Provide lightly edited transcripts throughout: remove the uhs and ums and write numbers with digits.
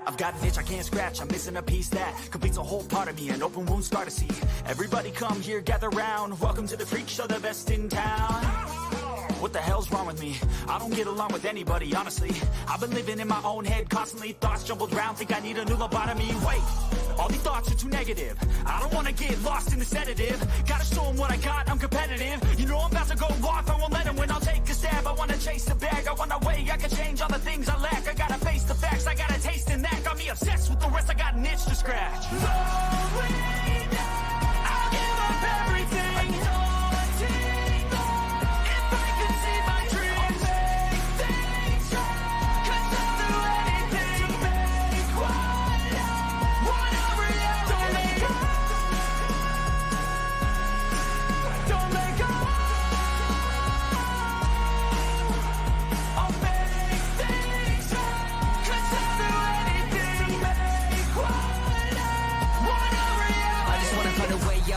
I've got an itch I can't scratch, I'm missing a piece that completes a whole part of me, an open wound scar to see. Everybody come here, gather round, welcome to the freak show, the best in town. What the hell's wrong with me? I don't get along with anybody, honestly. I've been living in my own head constantly, thoughts jumbled round, think I need a new lobotomy. Wait, all these thoughts are too negative. I don't wanna get lost in the sedative. Gotta show them what I got, I'm competitive. You know I'm about to go off, I won't let them win, I'll take a stab. I wanna chase the bag, I wanna weigh, I can change all the things I lack. I gotta face the facts, I got a taste in that. Got me obsessed with the rest, I got an itch to scratch. I'll give up everything.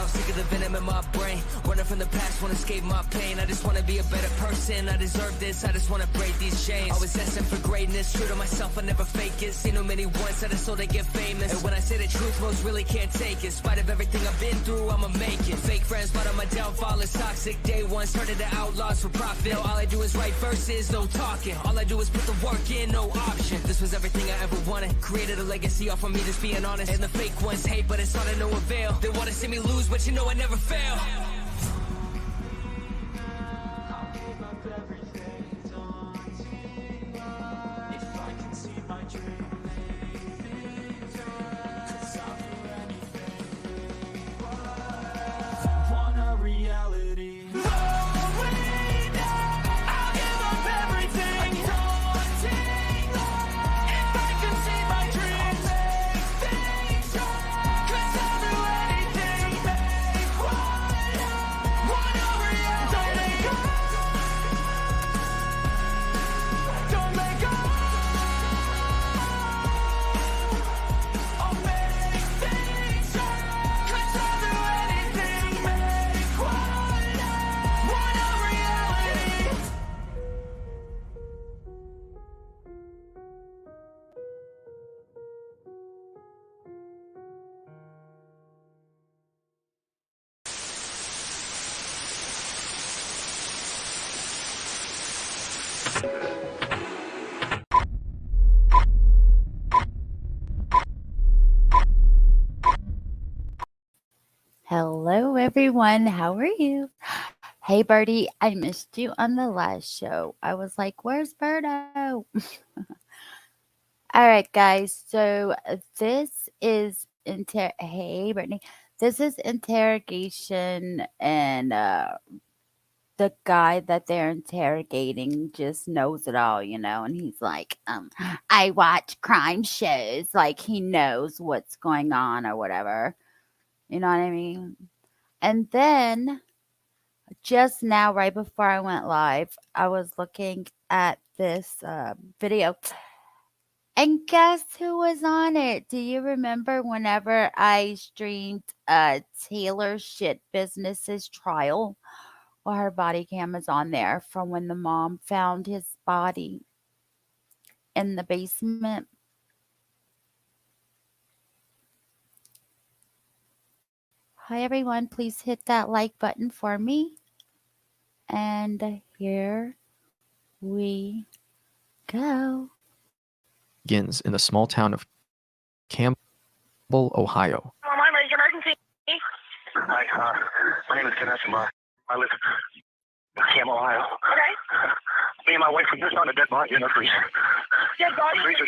Sick of the venom in my brain, running from the past, wanna escape my pain. I just wanna be a better person, I deserve this, I just wanna break these chains. Always destined for greatness, true to myself, I never fake it. Seen too many once that I so they get famous. And when I say the truth, most really can't take it. In spite of everything I've been through, I'ma make it. Fake friends, but on my downfall is toxic. Day one, started the outlaws for profit. Now all I do is write verses, no talking. All I do is put the work in, no option. This was everything I ever wanted, created a legacy off of me, just being honest. And the fake ones hate, but it's all to no avail. They wanna see me lose, but you know I never fail. Hello, everyone. How are you? Hey, Birdie. I missed you on the last show. I was like, where's Birdo? All right, guys. So this is hey, Brittany. This is interrogation, and the guy that they're interrogating just knows it all, and he's like, I watch crime shows, like he knows what's going on or whatever. You know what I mean? And then just now, right before I went live, I was looking at this video. And guess who was on it? Do you remember whenever I streamed Taylor Shit Business's trial? Well, her body cam is on there from when the mom found his body in the basement. Hi, everyone. Please hit that like button for me. And here we go. Begins in the small town of Campbell, Ohio. My major emergency. Hi, my name is Kenneth. I live in Campbell, Ohio. Okay. Me and my wife, we just found a dead body in the freezer. Dead body in the freezer?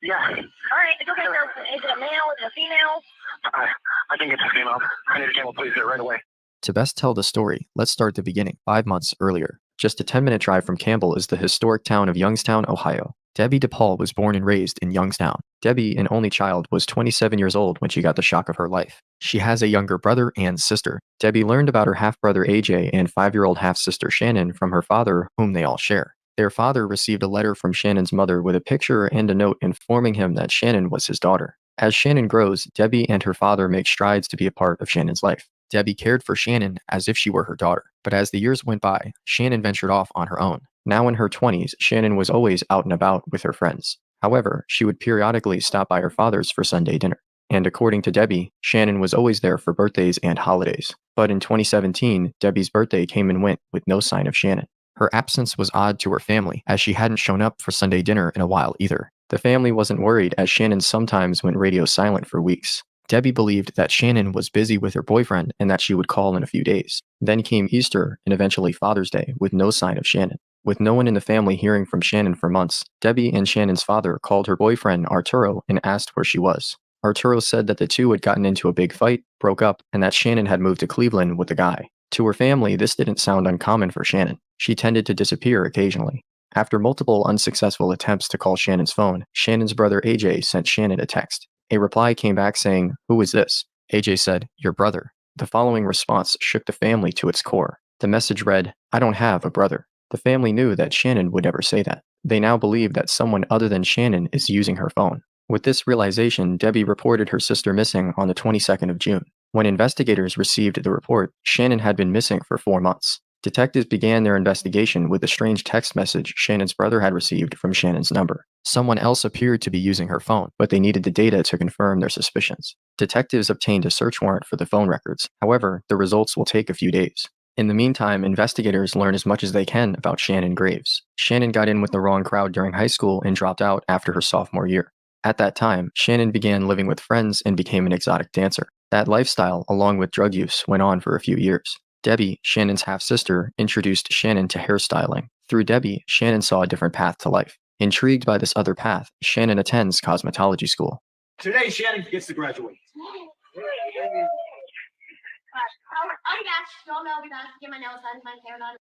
Yeah. All right, it's okay, sir. Is it a male? Is it a female? I think it's a female. I need a camel, please, there right away. To best tell the story, let's start the beginning. 5 months earlier, just a 10-minute drive from Campbell is the historic town of Youngstown, Ohio. Debbie DePaul was born and raised in Youngstown. Debbie, an only child, was 27 years old when she got the shock of her life. She has a younger brother and sister. Debbie learned about her half-brother AJ and 5-year-old half-sister Shannon from her father, whom they all share. Their father received a letter from Shannon's mother with a picture and a note informing him that Shannon was his daughter. As Shannon grows, Debbie and her father make strides to be a part of Shannon's life. Debbie cared for Shannon as if she were her daughter. But as the years went by, Shannon ventured off on her own. Now in her 20s, Shannon was always out and about with her friends. However, she would periodically stop by her father's for Sunday dinner. And according to Debbie, Shannon was always there for birthdays and holidays. But in 2017, Debbie's birthday came and went with no sign of Shannon. Her absence was odd to her family, as she hadn't shown up for Sunday dinner in a while either. The family wasn't worried, as Shannon sometimes went radio silent for weeks. Debbie believed that Shannon was busy with her boyfriend and that she would call in a few days. Then came Easter and eventually Father's Day with no sign of Shannon. With no one in the family hearing from Shannon for months, Debbie and Shannon's father called her boyfriend Arturo and asked where she was. Arturo said that the two had gotten into a big fight, broke up, and that Shannon had moved to Cleveland with the guy. To her family, this didn't sound uncommon for Shannon. She tended to disappear occasionally. After multiple unsuccessful attempts to call Shannon's phone, Shannon's brother AJ sent Shannon a text. A reply came back saying, "Who is this?" AJ said, "Your brother." The following response shook the family to its core. The message read, "I don't have a brother." The family knew that Shannon would never say that. They now believe that someone other than Shannon is using her phone. With this realization, Debbie reported her sister missing on the 22nd of June. When investigators received the report, Shannon had been missing for 4 months. Detectives began their investigation with a strange text message Shannon's brother had received from Shannon's number. Someone else appeared to be using her phone, but they needed the data to confirm their suspicions. Detectives obtained a search warrant for the phone records. However, the results will take a few days. In the meantime, investigators learn as much as they can about Shannon Graves. Shannon got in with the wrong crowd during high school and dropped out after her sophomore year. At that time, Shannon began living with friends and became an exotic dancer. That lifestyle, along with drug use, went on for a few years. Debbie, Shannon's half-sister, introduced Shannon to hairstyling. Through Debbie, Shannon saw a different path to life. Intrigued by this other path, Shannon attends cosmetology school. Today, Shannon gets to graduate.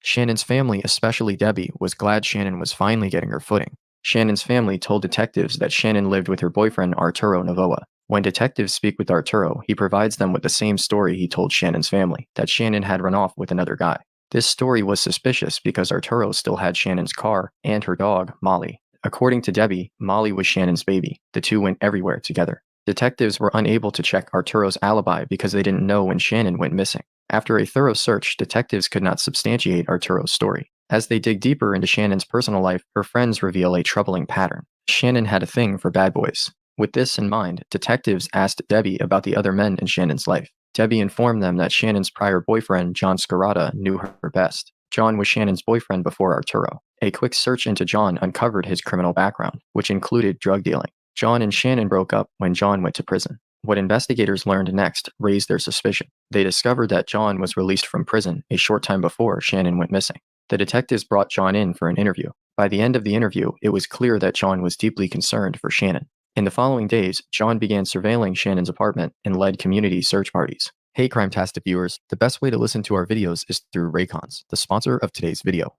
Shannon's family, especially Debbie, was glad Shannon was finally getting her footing. Shannon's family told detectives that Shannon lived with her boyfriend Arturo Novoa. When detectives speak with Arturo, he provides them with the same story he told Shannon's family, that Shannon had run off with another guy. This story was suspicious because Arturo still had Shannon's car and her dog, Molly. According to Debbie, Molly was Shannon's baby. The two went everywhere together. Detectives were unable to check Arturo's alibi because they didn't know when Shannon went missing. After a thorough search, detectives could not substantiate Arturo's story. As they dig deeper into Shannon's personal life, her friends reveal a troubling pattern. Shannon had a thing for bad boys. With this in mind, detectives asked Debbie about the other men in Shannon's life. Debbie informed them that Shannon's prior boyfriend, John Scarata, knew her best. John was Shannon's boyfriend before Arturo. A quick search into John uncovered his criminal background, which included drug dealing. John and Shannon broke up when John went to prison. What investigators learned next raised their suspicion. They discovered that John was released from prison a short time before Shannon went missing. The detectives brought John in for an interview. By the end of the interview, it was clear that John was deeply concerned for Shannon. In the following days, John began surveilling Shannon's apartment and led community search parties. Hey Crime-tastic viewers, the best way to listen to our videos is through Raycons, the sponsor of today's video.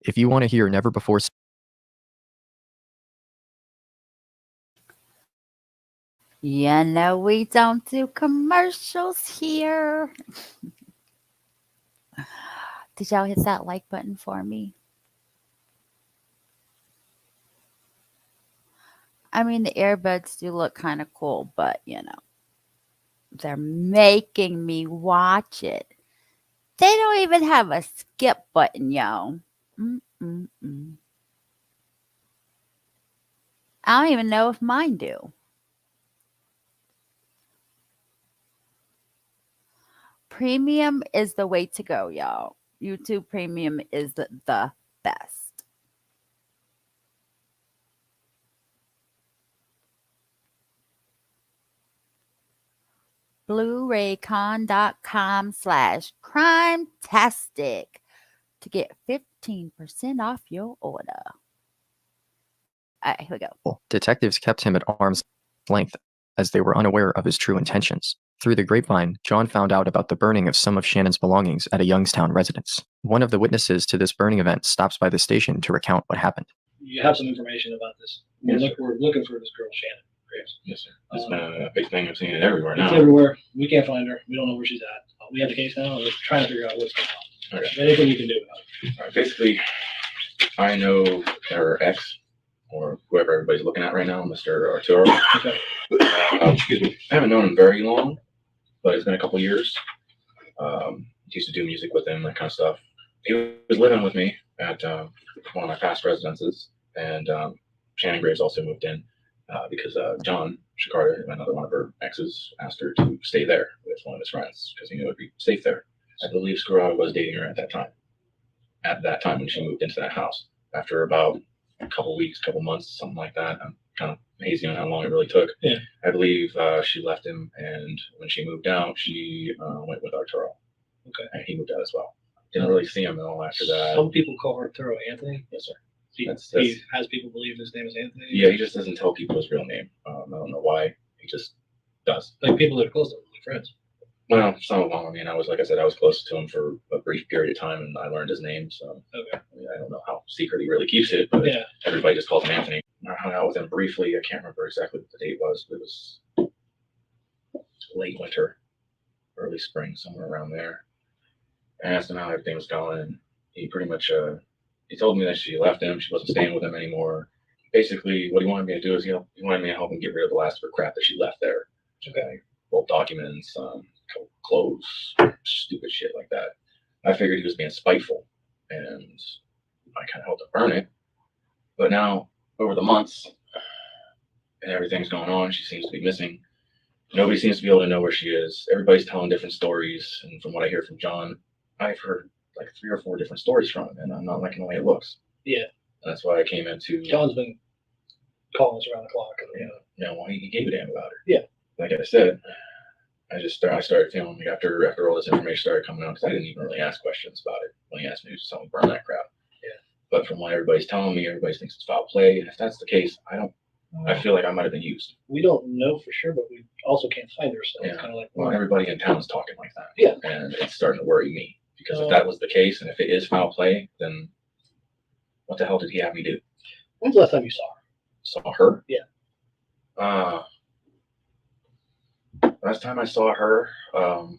If you want to hear never before You know we don't do commercials here. Did y'all hit that like button for me? I mean, the earbuds do look kind of cool, but, they're making me watch it. They don't even have a skip button, yo. I don't even know if mine do. Premium is the way to go, y'all. YouTube Premium is the best. BlueRaycon.com/crimetastic to get 15% off your order. All right, here we go. Detectives kept him at arm's length as they were unaware of his true intentions. Through the grapevine, John found out about the burning of some of Shannon's belongings at a Youngstown residence. One of the witnesses to this burning event stops by the station to recount what happened. You have some information about this. We're looking for this girl, Shannon Graves. Yes, sir. It's been a big thing. I've seen it everywhere now. It's everywhere. We can't find her. We don't know where she's at. We have the case now. We're trying to figure out what's going on. Okay. Anything you can do about it. All right, basically, I know her ex, or whoever everybody's looking at right now, Mr. Arturo. Okay. Excuse me. I haven't known him very long, but it's been a couple years. Used to do music with him, that kind of stuff. He was living with me at one of my past residences, and Shannon Graves also moved in because John Shikarda, another one of her exes, asked her to stay there with one of his friends because he knew it would be safe there. I believe Shikarda was dating her at that time. At that time when she moved into that house. After about a couple weeks, couple months, something like that. I'm kind of hazy on how long it really took. Yeah. I believe she left him, and when she moved out, she went with Arturo. Okay. And he moved out as well. Didn't really see him at all after that. Some people call Arturo Anthony. Yes, sir. He That's- has people believe his name is Anthony. Yeah, he just doesn't tell people his real name. I don't know why. He just does. Like people that are close to him, like friends. Well, some of them. I mean, I was close to him for a brief period of time, and I learned his name. So Okay. I mean, I don't know how secret he really keeps it, but Yeah. everybody just calls him Anthony. I hung out with him briefly. I can't remember exactly what the date was, but it was late winter, early spring, somewhere around there. I asked him how everything was going, and he pretty much he told me that she left him. She wasn't staying with him anymore. Basically, what he wanted me to do is he wanted me to help him get rid of the last of her crap that she left there. Okay, both documents, clothes, stupid shit like that. I figured he was being spiteful, and I kind of helped him burn it. But now, over the months, and everything's going on, she seems to be missing. Nobody seems to be able to know where she is. Everybody's telling different stories, and from what I hear from John, I've heard like 3 or 4 different stories from him, and I'm not liking the way it looks. Yeah. And that's why I came into. John's been calling us around the clock. Well, he gave a damn about her. Yeah. Like I said, I started feeling like after all this information started coming out, because I didn't even really ask questions about it when he asked me to just tell me burn that crap. Yeah. But from what everybody's telling me, everybody thinks it's foul play, and if that's the case, I feel like I might have been used. We don't know for sure, but we also can't find her, so it's Yeah. kind of like, Well, everybody in town's talking like that. Yeah. And it's starting to worry me, because if that was the case, and if it is foul play, then what the hell did he have me do? when's the last time you saw her? Saw her? Yeah. Last time I saw her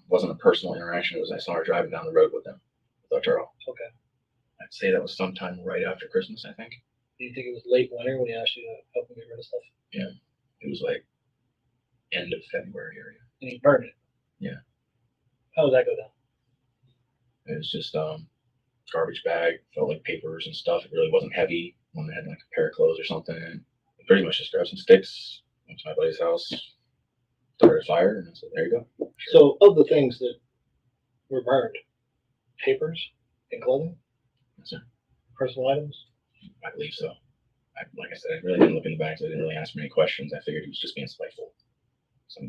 wasn't a personal interaction. It was I saw her driving down the road with him, with Arturo. Okay. I'd say that was sometime right after Christmas, I think. Do you think it was late winter when he asked you to help him get rid of stuff? Yeah. It was like end of February area. And he burned it? Yeah. How did that go down? It was just garbage bag, felt like papers and stuff. It really wasn't heavy. One had like a pair of clothes or something. And pretty much just grabbed some sticks, went to my buddy's house, started a fire, and I said, there you go. Sure. So of the things that were burned, papers and clothing? Yes, sir. Personal items? I believe so. Like I said, I really didn't look in the bags. I didn't really ask many questions. I figured he was just being spiteful. So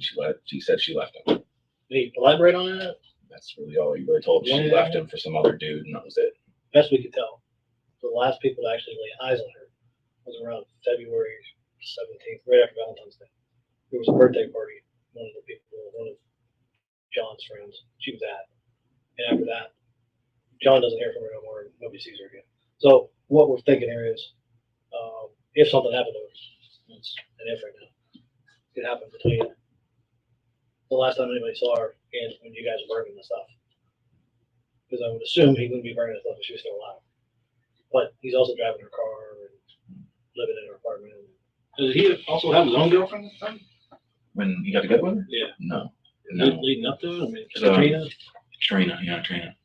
she said she left him. Did he elaborate on that? That's really all he really told me. She Yeah. left him for some other dude, and that was it. Best we could tell, the last people to actually lay eyes on her was around February 17th, right after Valentine's Day. There was a birthday party. One of John's friends, she was at. And after that, John doesn't hear from her no more, and nobody sees her again. So what we're thinking here is, if something happened to her, it's an if right now, it happened between the last time anybody saw her and when you guys were burning the stuff. Because I would assume he wouldn't be burning the stuff if she was still alive. But he's also driving her car and living in her apartment. Does he also have his own girlfriend at the time? When he got together with her? Yeah. No. Leading up to it? I mean, So- Katrina?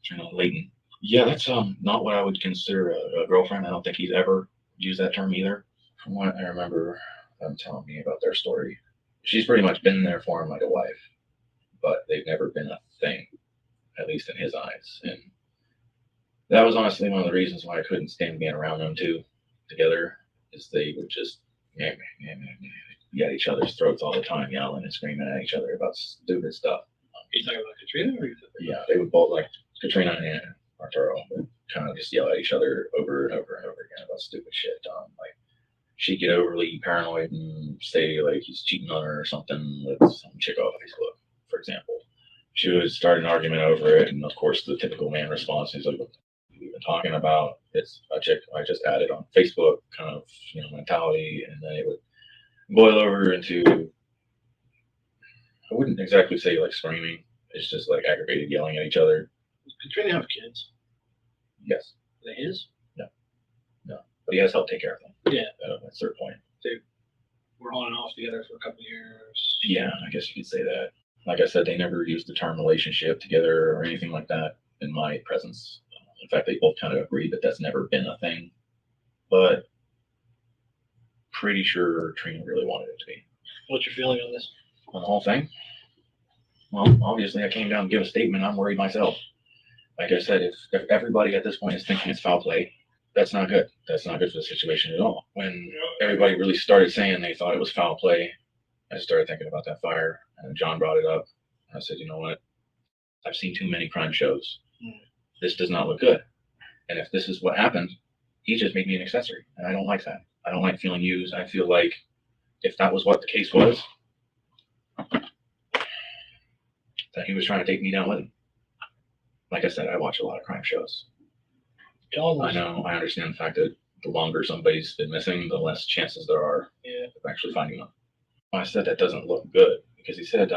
Trina Layton. Yeah, that's not what I would consider a girlfriend. I don't think he's ever used that term either. From what I remember them telling me about their story, she's pretty much been there for him like a wife, but they've never been a thing, at least in his eyes. And that was honestly one of the reasons why I couldn't stand being around them two together, is they would just be at each other's throats all the time, yelling and screaming at each other about stupid stuff. Are you talking about Katrina? Or Yeah, they would both, like Katrina and Arturo, would kind of just yell at each other over and over and over again about stupid shit. Like she'd get overly paranoid and say like he's cheating on her or something with some chick off Facebook, for example. She would start an argument over it, and of course the typical man response is like, "What have you been talking about? It's a chick I just added on Facebook," kind of mentality, and then it would boil over into, I wouldn't exactly say like screaming. It's just like aggravated yelling at each other. Does Katrina have kids? Yes. Are they his? But he has helped take care of them. Yeah. At a certain point. We're on and off together for a couple of years. Yeah, I guess you could say that. Like I said, they never used the term relationship together or anything like that in my presence. In fact, they both kind of agreed that that's never been a thing. But pretty sure Trina really wanted it to be. What's your feeling on this? On the whole thing? Well, obviously I came down to give a statement. I'm worried myself. Like I said, if everybody at this point is thinking it's foul play, that's not good. That's not good for the situation at all. When everybody really started saying they thought it was foul play, I started thinking about that fire, and John brought it up. I said, you know what? I've seen too many crime shows. This does not look good. And if this is what happened, he just made me an accessory, and I don't like that. I don't like feeling used. I feel like if that was what the case was, that he was trying to take me down with him. Like I said, I watch a lot of crime shows. I know, I understand the fact that the longer somebody's been missing, the less chances there are of actually finding them. I said that doesn't look good because he said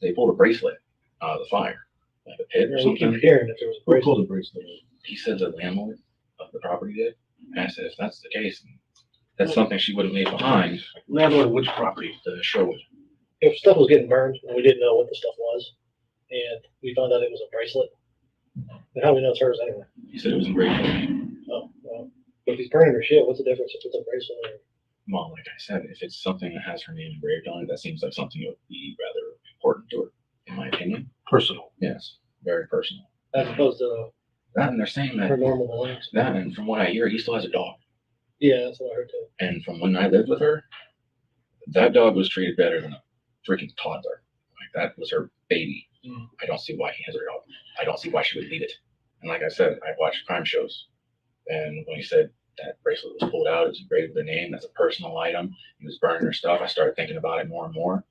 they pulled a bracelet out of the fire, like a pit or something. We keep hearing that there was a bracelet. Who pulled the bracelet? He said the landlord of the property did. And I said, if that's the case, that's something she would have made behind. Landlord of which property? The Sherwood. If stuff was getting burned and we didn't know what the stuff was, and we found out it was a bracelet, then how do we know it's hers anyway? He said it was engraved with her name. Oh, well. But if he's burning her shit, what's the difference if it's a bracelet or? Well, like I said, if it's something that has her name engraved on it, that seems like something that would be rather important to her, in my opinion. Personal. Yes, very personal. As opposed to That, and they're saying her that, normal belongings. that, and from what I hear, he still has a dog. Yeah, that's what I heard too. And from when I lived with her, that dog was treated better than a freaking toddler. Like, that was her baby. I don't see why he has her dog. I don't see why she would leave it. And like I said, I watched crime shows. And when he said that bracelet was pulled out, it was engraved with her name, that's a personal item. He was burning her stuff. I started thinking about it more and more.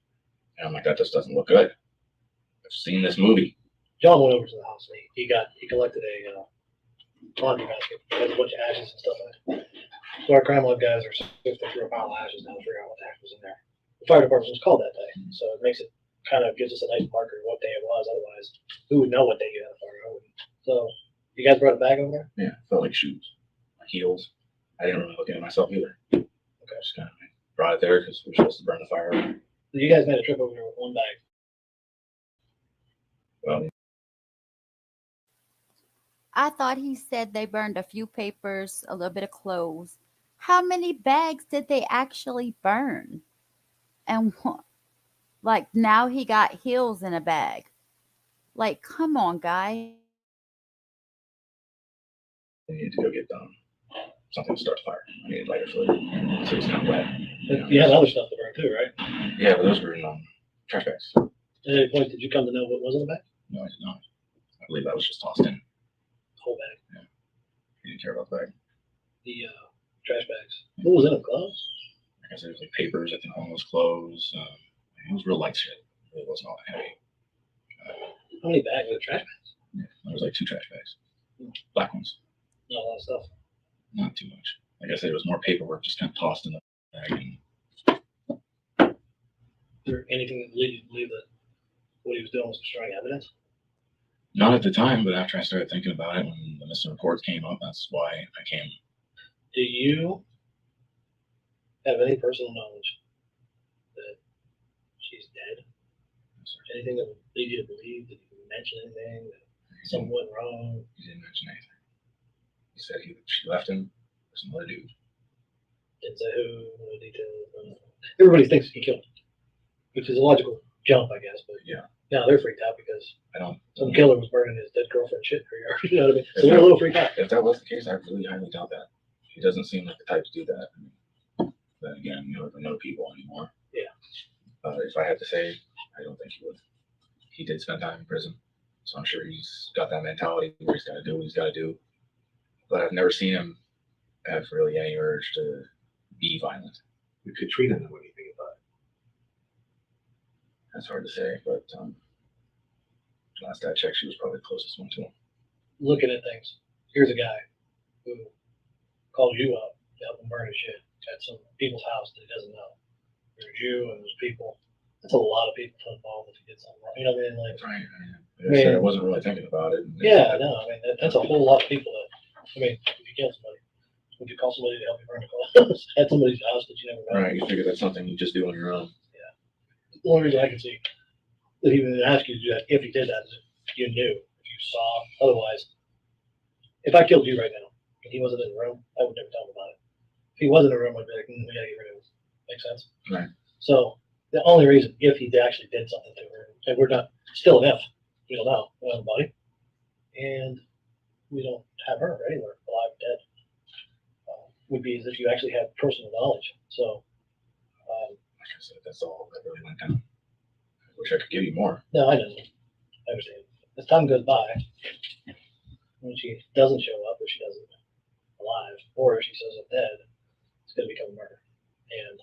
And I'm like, that just doesn't look good. I've seen this movie. John went over to the house and he collected a laundry basket. It has a bunch of ashes and stuff in it. So our crime lab guys are sifting through a pile of ashes now to figure out what the heck was in there. The fire department was called that day, so it makes it kind of gives us a nice marker of what day it was. Otherwise, who would know what day you had a fire? I wouldn't. So you guys brought it back over there? Yeah, felt like shoes, like heels. I didn't really look at it myself either. Okay, just kind of brought it there because we were supposed to burn the fire. You guys made a trip over there with one bag. Well, I thought he said they burned a few papers, a little bit of clothes. How many bags did they actually burn? And what? Like, now he got heels in a bag. Like, come on, guys. I needed to go get something to start the fire. I needed lighter fluid, so it was kind of wet. You had other stuff to burn too, right? Yeah, but those were in trash bags. At any point, did you come to know what was in the bag? No, I did not. I believe that was just tossed in. The whole bag. Yeah. He didn't care about the bag. The trash bags. What was in them? Clothes? Like I said, it was like papers. I think all those clothes. It was real light shit. It really wasn't all that heavy. How many bags were the trash bags? Yeah, there was like 2 trash bags. Black ones. Not a lot of stuff. Not too much. Like I said, it was more paperwork just kind of tossed in the bag. And Is there anything that led you to believe that what he was doing was destroying evidence? not at the time, but after I started thinking about it, when the missing reports came up, that's why I came. Do you have any personal knowledge that she's dead? Anything that would lead you to believe that you can mention anything, that something went wrong? He didn't mention anything. He said she left him with some other dude. Didn't say who, no details. Everybody thinks he killed him, which is a logical jump, I guess. But Yeah. now they're freaked out because I don't. some killer was burning his dead girlfriend shit in her yard. You know what I mean? So they're a little freaked out. If that was the case, I really highly doubt that. He doesn't seem like the type to do that. Then again, you never know people anymore. Yeah. If I had to say, I don't think he would. He did spend time in prison, so I'm sure he's got that mentality where he's got to do what he's got to do. But I've never seen him have really any urge to be violent. With Katrina, know anything about it? That's hard to say, but last I checked, she was probably the closest one to him. Looking at things. Here's a guy who calls you up to help him burn his shit at some people's house that he doesn't know. There's you and there's people. That's a lot of people to involve if you get something wrong. You know what I mean? Like, Right. Like I said, I wasn't really thinking about it. yeah, no, I mean, that's a whole lot of people that, I mean, if you kill somebody, would you call somebody to help you burn a house at somebody's house that you never know? Right. You figure that's something you just do on your own. The only reason I can see that he would ask you to do that if he did that is if you knew, if you saw. Otherwise, if I killed you right now and he wasn't in the room, I would never tell him about it. If he was in the room, I'd be like, we gotta get rid of him. Make sense? Right. So the only reason, if he actually did something to her, and we're not, still an if, we don't know, we don't have a body, and we don't have her anywhere, alive, dead, would be as if you actually have personal knowledge. So, Like I said, that's all that really went down. I wish I could give you more. no, I know. I understand. As time goes by, when she doesn't show up, or she doesn't alive, or if she shows up dead, it's going to become a murder, and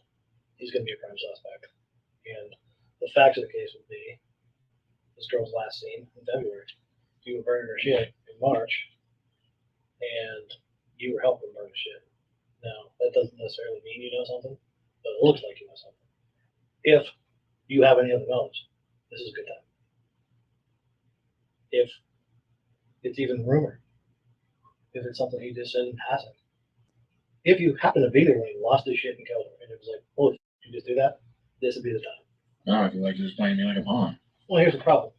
he's going to be a prime suspect. And the facts of the case would be this girl's last seen in February. You were burning her shit in March, and you were helping burn the shit. Now, that doesn't necessarily mean you know something, but it looks like you know something. If you have any other knowledge, this is a good time. If it's even rumor, if it's something he just said in passing, if you happen to be there when he lost his shit and killed her, and it was like, holy, you just do that, this would be the time. No, I feel like you're just playing me like a pawn. Well, here's the problem.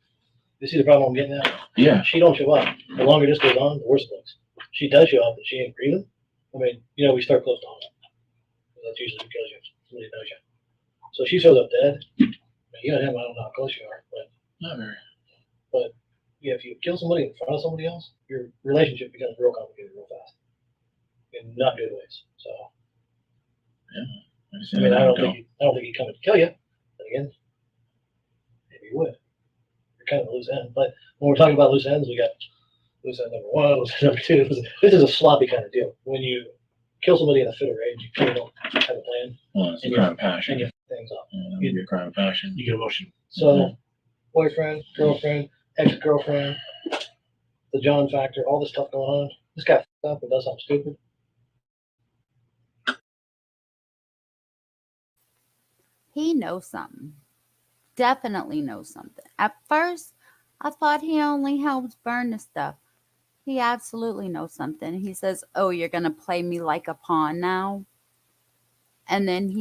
You see the problem I'm getting at? Yeah. She don't show up. The longer this goes on, the worse it looks. She does show up and she ain't breathing. I mean, we start close to home. That's usually because somebody knows you. So she shows up dead. I mean, him, I don't know how close you are, but Not very. yeah, if you kill somebody in front of somebody else, your relationship becomes real complicated real fast. In not good ways. So I mean, I don't think he'd come and kill you. But again, maybe he would. You're kind of a loose end. But when we're talking about loose ends, we got loose end number one, loose end number two. This is a sloppy kind of deal. When you kill somebody in a fit of rage, you kind of don't have a plan. Well, it's a And crime of and passion. you f things up. Yeah, that would be a crime of passion. You get emotion. So, boyfriend, girlfriend, ex-girlfriend, the John factor, all this stuff going on. This guy f***ed up and does something stupid. He knows something. Definitely knows something. At first, I thought he only helps burn the stuff. He absolutely knows something. He says, "Oh, you're going to play me like a pawn now?" And then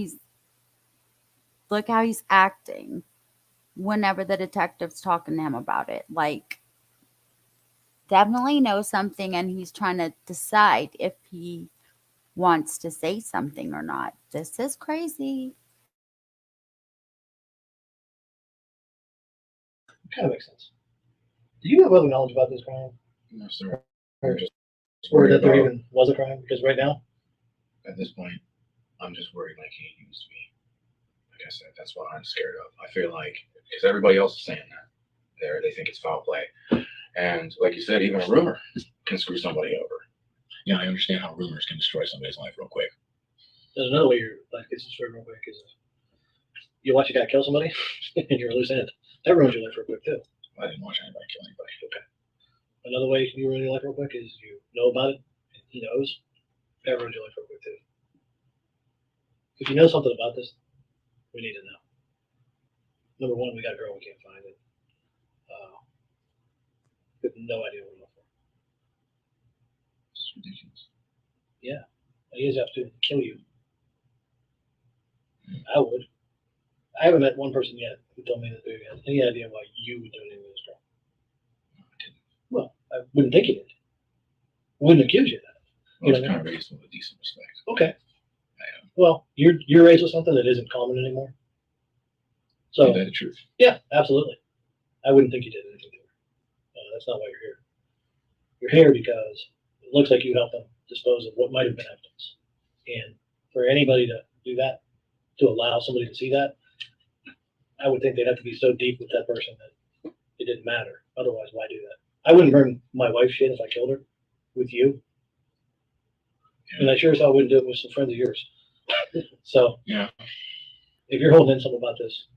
look how he's acting whenever the detective's talking to him about it. Like, definitely knows something, and he's trying to decide if he wants to say something or not. This is crazy. Kind of makes sense. Do you have other knowledge about this crime? No, sir. Or I'm just Or worried that there about, even was a crime? Because right now, at this point, I'm just worried like he used me. Like I said, that's what I'm scared of. I feel like, because everybody else is saying that. They think it's foul play. And like you said, even a rumor can screw somebody over. Yeah, I understand how rumors can destroy somebody's life real quick. there's another way your life gets destroyed real quick is you watch a guy kill somebody and you're a loose end. That ruins your life real quick too. I didn't watch anybody kill anybody. Okay. Another way you ruin your life real quick is you know about it and he knows. That ruins your life real quick too. If you know something about this, we need to know. Number one, we got a girl, we can't find it. We have no idea what we're looking for. It's ridiculous. Yeah. He has the opportunity to kill you. I would. I haven't met one person yet who told me that they had any idea why you would do anything with this girl. No, I didn't. Well, I wouldn't think you did. Wouldn't accuse you of that. I was kind of raised with a decent respect. Okay. I am. Well, you're raised with something that isn't common anymore. So Ain't that the truth? yeah, absolutely. I wouldn't think you did anything to her. That's not why you're here. You're here because it looks like you helped them dispose of what might have been evidence. And for anybody to do that, to allow somebody to see that, I would think they'd have to be so deep with that person that it didn't matter. Otherwise, why do that? I wouldn't burn my wife's shit if I killed her with you. And I sure as hell wouldn't do it with some friends of yours. So Yeah. if you're holding in something about this,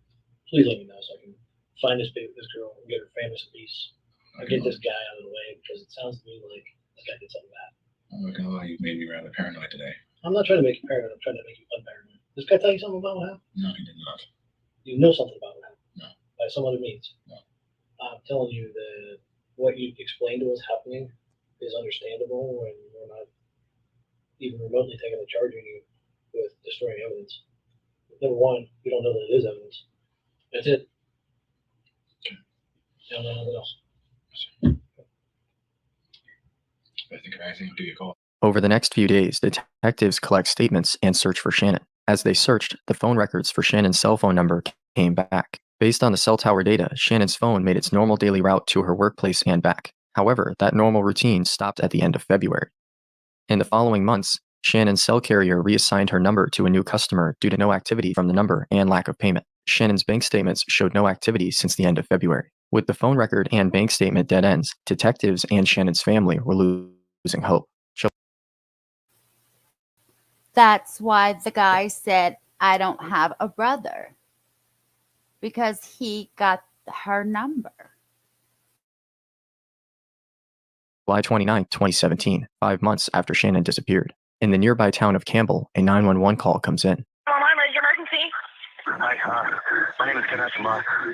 please let me know so I can find this girl and get her family some peace. Or get this guy out of the way because it sounds to me like this guy did something bad. I'm not gonna lie, you've made me rather paranoid today. I'm not trying to make you paranoid. I'm trying to make you unparanoid. This guy tell you something about what happened? No, he did not. You know something about what happened? No. By some other means? No. I'm telling you that what you explained to us happening is understandable, and we're not even remotely thinking of charging you with destroying evidence. Number one, we don't know that it is evidence. That's it. I don't know nothing else. If I think of anything, I'll give you a call. Over the next few days, detectives collect statements and search for Shannon. As they searched, the phone records for Shannon's cell phone number came back. Based on the cell tower data, Shannon's phone made its normal daily route to her workplace and back. However, that normal routine stopped at the end of February. In the following months, Shannon's cell carrier reassigned her number to a new customer due to no activity from the number and lack of payment. Shannon's bank statements showed no activity since the end of February. With the phone record and bank statement dead ends, detectives and Shannon's family were losing hope. That's why the guy said, I don't have a brother. Because he got her number. July 29, 2017, 5 months after Shannon disappeared. In the nearby town of Campbell, a 911 call comes in. Hello, I'm ready. Emergency. Hi, my name is Kenneth.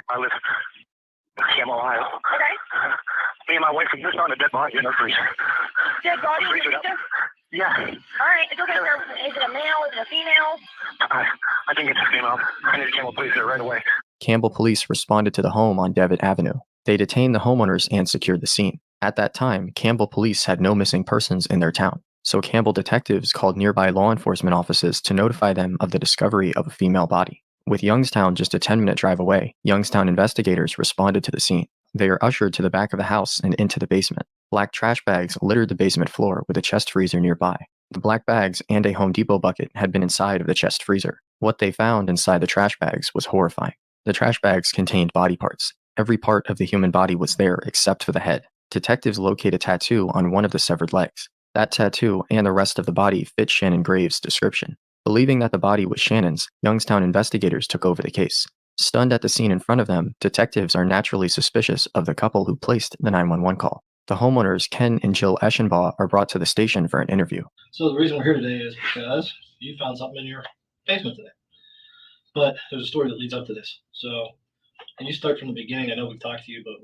I live in Campbell, Ohio. Okay. Me and my wife are just on a dead body in our freezer. Dead body in the freezer? Yeah. All right. It's okay, sir. Is it a male? Is it a female? I think it's a female. I need to Campbell police there right away. Campbell police responded to the home on Devitt Avenue. They detained the homeowners and secured the scene. At that time, Campbell police had no missing persons in their town, so Campbell detectives called nearby law enforcement offices to notify them of the discovery of a female body. With Youngstown just a 10-minute drive away, Youngstown investigators responded to the scene. They are ushered to the back of the house and into the basement. Black trash bags littered the basement floor with a chest freezer nearby. The black bags and a Home Depot bucket had been inside of the chest freezer. What they found inside the trash bags was horrifying. The trash bags contained body parts. Every part of the human body was there except for the head. Detectives locate a tattoo on one of the severed legs. That tattoo and the rest of the body fit Shannon Graves' description. Believing that the body was Shannon's, Youngstown investigators took over the case. Stunned at the scene in front of them, detectives are naturally suspicious of the couple who placed the 911 call. The homeowners, Ken and Jill Eschenbaugh, are brought to the station for an interview. So the reason we're here today is because you found something in your basement today. But there's a story that leads up to this. So, can you start from the beginning? I know we've talked to you, but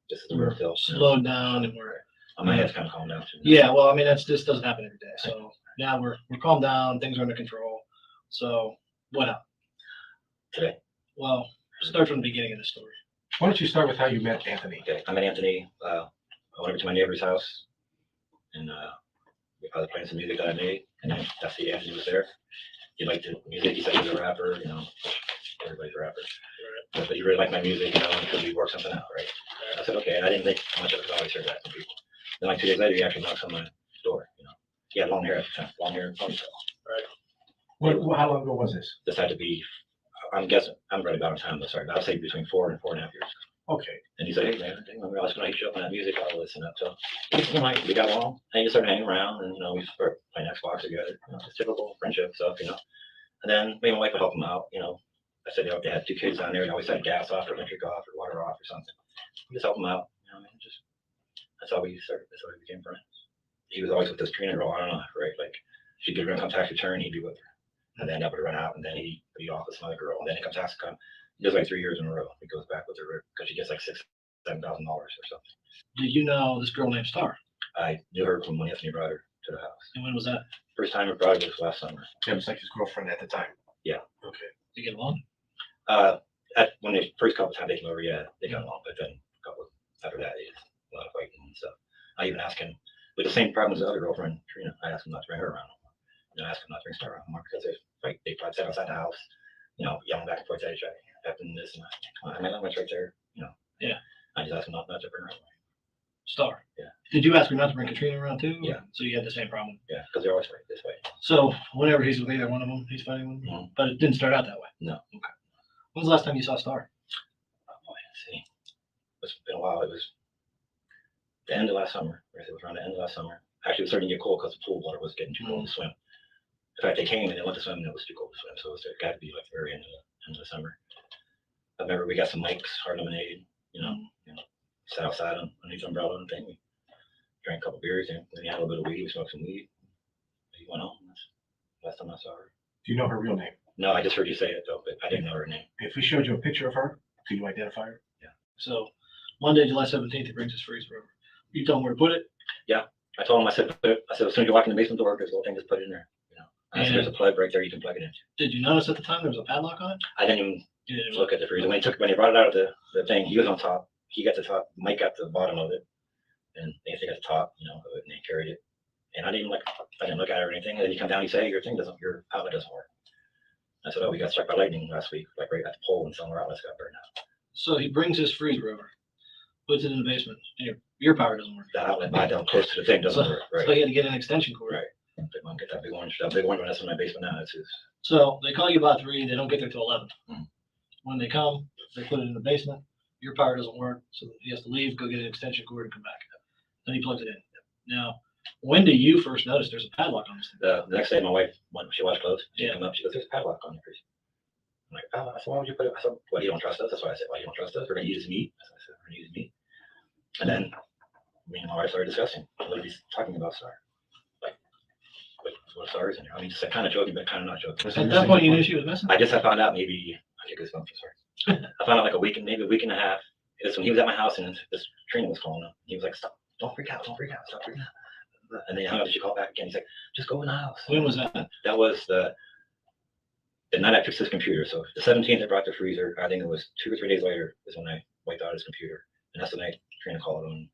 This is the real deal. slowed down and we're. My head's kind of calmed down too. Yeah, well, I mean, this doesn't happen every day. So now we're calmed down, things are under control. So what happened Today. Well, start from the beginning of the story. Why don't you start with how you met Anthony? Okay, I met Anthony. I went over to my neighbor's house, and I was playing some music that I made, and then that's the Anthony was there. He liked the music. He said he was a rapper. You know, everybody's a rapper. But he really liked my music, you know, because we worked something out, right? I said, okay, and I didn't think much of it. I always heard that from people. Then like 2 days later, he actually knocks on my door. You know, he had long hair at the time, long hair and ponytail. How long ago was this? This had to be, I'm guessing, I'm right about on time, but sorry, but I'll say between 4 and 4.5 years. Okay. And he said, hey man, I didn't realize when I hit you up on that music, I'll listen up. So we got along, and he started hanging around, and you know, we started playing Xbox together. You know, just typical friendship stuff, you know. And then me and my wife would help him out, you know. I said they had 2 kids down there, and always had gas off or electric off or water off or something. We just help him out, you know. And just that's how we started. That's how we became friends. He was always with this Trina girl. I don't know, right? Like she'd get her income tax return, he'd be with her, and then that would run out, and then he'd be off with some other girl, and then income tax come. He does like 3 years in a row. He goes back with her because she gets like $6,000-$7,000 or something. Did you know this girl named Star? I knew her from when Anthony brought her to the house. And when was that? First time I brought her was last summer. It was like his girlfriend at the time. Yeah. Okay. Did you get along? When they first couple times they came over, yeah, they got along. But then a couple after that, it was a lot of fighting and stuff. I even asked him with the same problem as the other girlfriend, Trina. I asked him not to bring her around no more. And I asked him not to bring Star around no more because they probably sat outside the house, you know, yelling back and forth at each other, happened this and that. I mean, I went right there, you know. Yeah. I just asked him not to bring her around. Star. Yeah. Did you ask her not to bring Katrina around too? Yeah. So you had the same problem. Yeah, because they're always right this way. So whenever he's with either one of them, he's fighting with them. Mhm. But it didn't start out that way. No. Okay. When's the last time you saw Star? Oh boy, let's see. It's been a while. It was the end of last summer. It was around the end of last summer. Actually, it was starting to get cold because the pool water was getting too cold to swim. In fact, they came and they went to swim and it was too cold to swim. So it got to be like the very end of the summer. I remember we got some Mike's hard lemonade, you know, sat outside underneath the umbrella and thing. We drank a couple beers and then he had a little bit of weed. We smoked some weed. He went home. That's the last time I saw her. Do you know her real name? No, I just heard you say it though, but I didn't know her name. If we showed you a picture of her, could you identify her? So Monday, July 17th, he brings his freezer over. You told him where to put it? I told him, I said, as soon as you walk in the basement door, there's a little thing, just put it in there. You know, I said, there's a plug right there, you can plug it in. Did you notice at the time there was a padlock on it? I didn't even You didn't look at the freezer. When he brought it out of the thing, he was on top. He got the top, Mike got the bottom of it, and Nathan got the top, you know, of it, and they carried it. And I didn't look at it or anything. And then you come down, you say, your outlet doesn't work. I said, oh, we got struck by lightning last week, like right at the pole and some of our outlets got burned out. So he brings his freezer over, puts it in the basement, and your power doesn't work. The outlet by down close to the thing doesn't So, work, right? so he had to get an extension cord. Right. They want to get that big orange one that's in my basement now. It's his. So they call you about 3, they don't get there till 11. Mhm. When they come, they put it in the basement, your power doesn't work, so he has to leave, go get an extension cord and come back. Then he plugs it in. Now, when do you first notice there's a padlock on this thing? The next day, my wife, when she washed clothes, she Yeah. came up, she goes, there's a padlock on your freezer. I'm like, oh, I said, why would you put it? I said, well, you don't trust us. That's why I said, why you don't trust us? We're going to use meat. I said, we're going to use meat. And then me and my wife started discussing what are these talking about, Star? Like, what stars in here? I mean, just kind of joking, but kind of not joking. At that point, you knew she was missing? I just had found out maybe, I think it was sorry. I found out like maybe a week and a half. It's when he was at my house and this trainer was calling him. He was like, stop, don't freak out, stop freaking out. And then how did you call back again? He's like, just go in the house. When was that? That was the night I fixed his computer. So the 17th I brought the freezer. I think it was 2 or 3 days later is when I wiped out his computer. And that's the night Trina called him.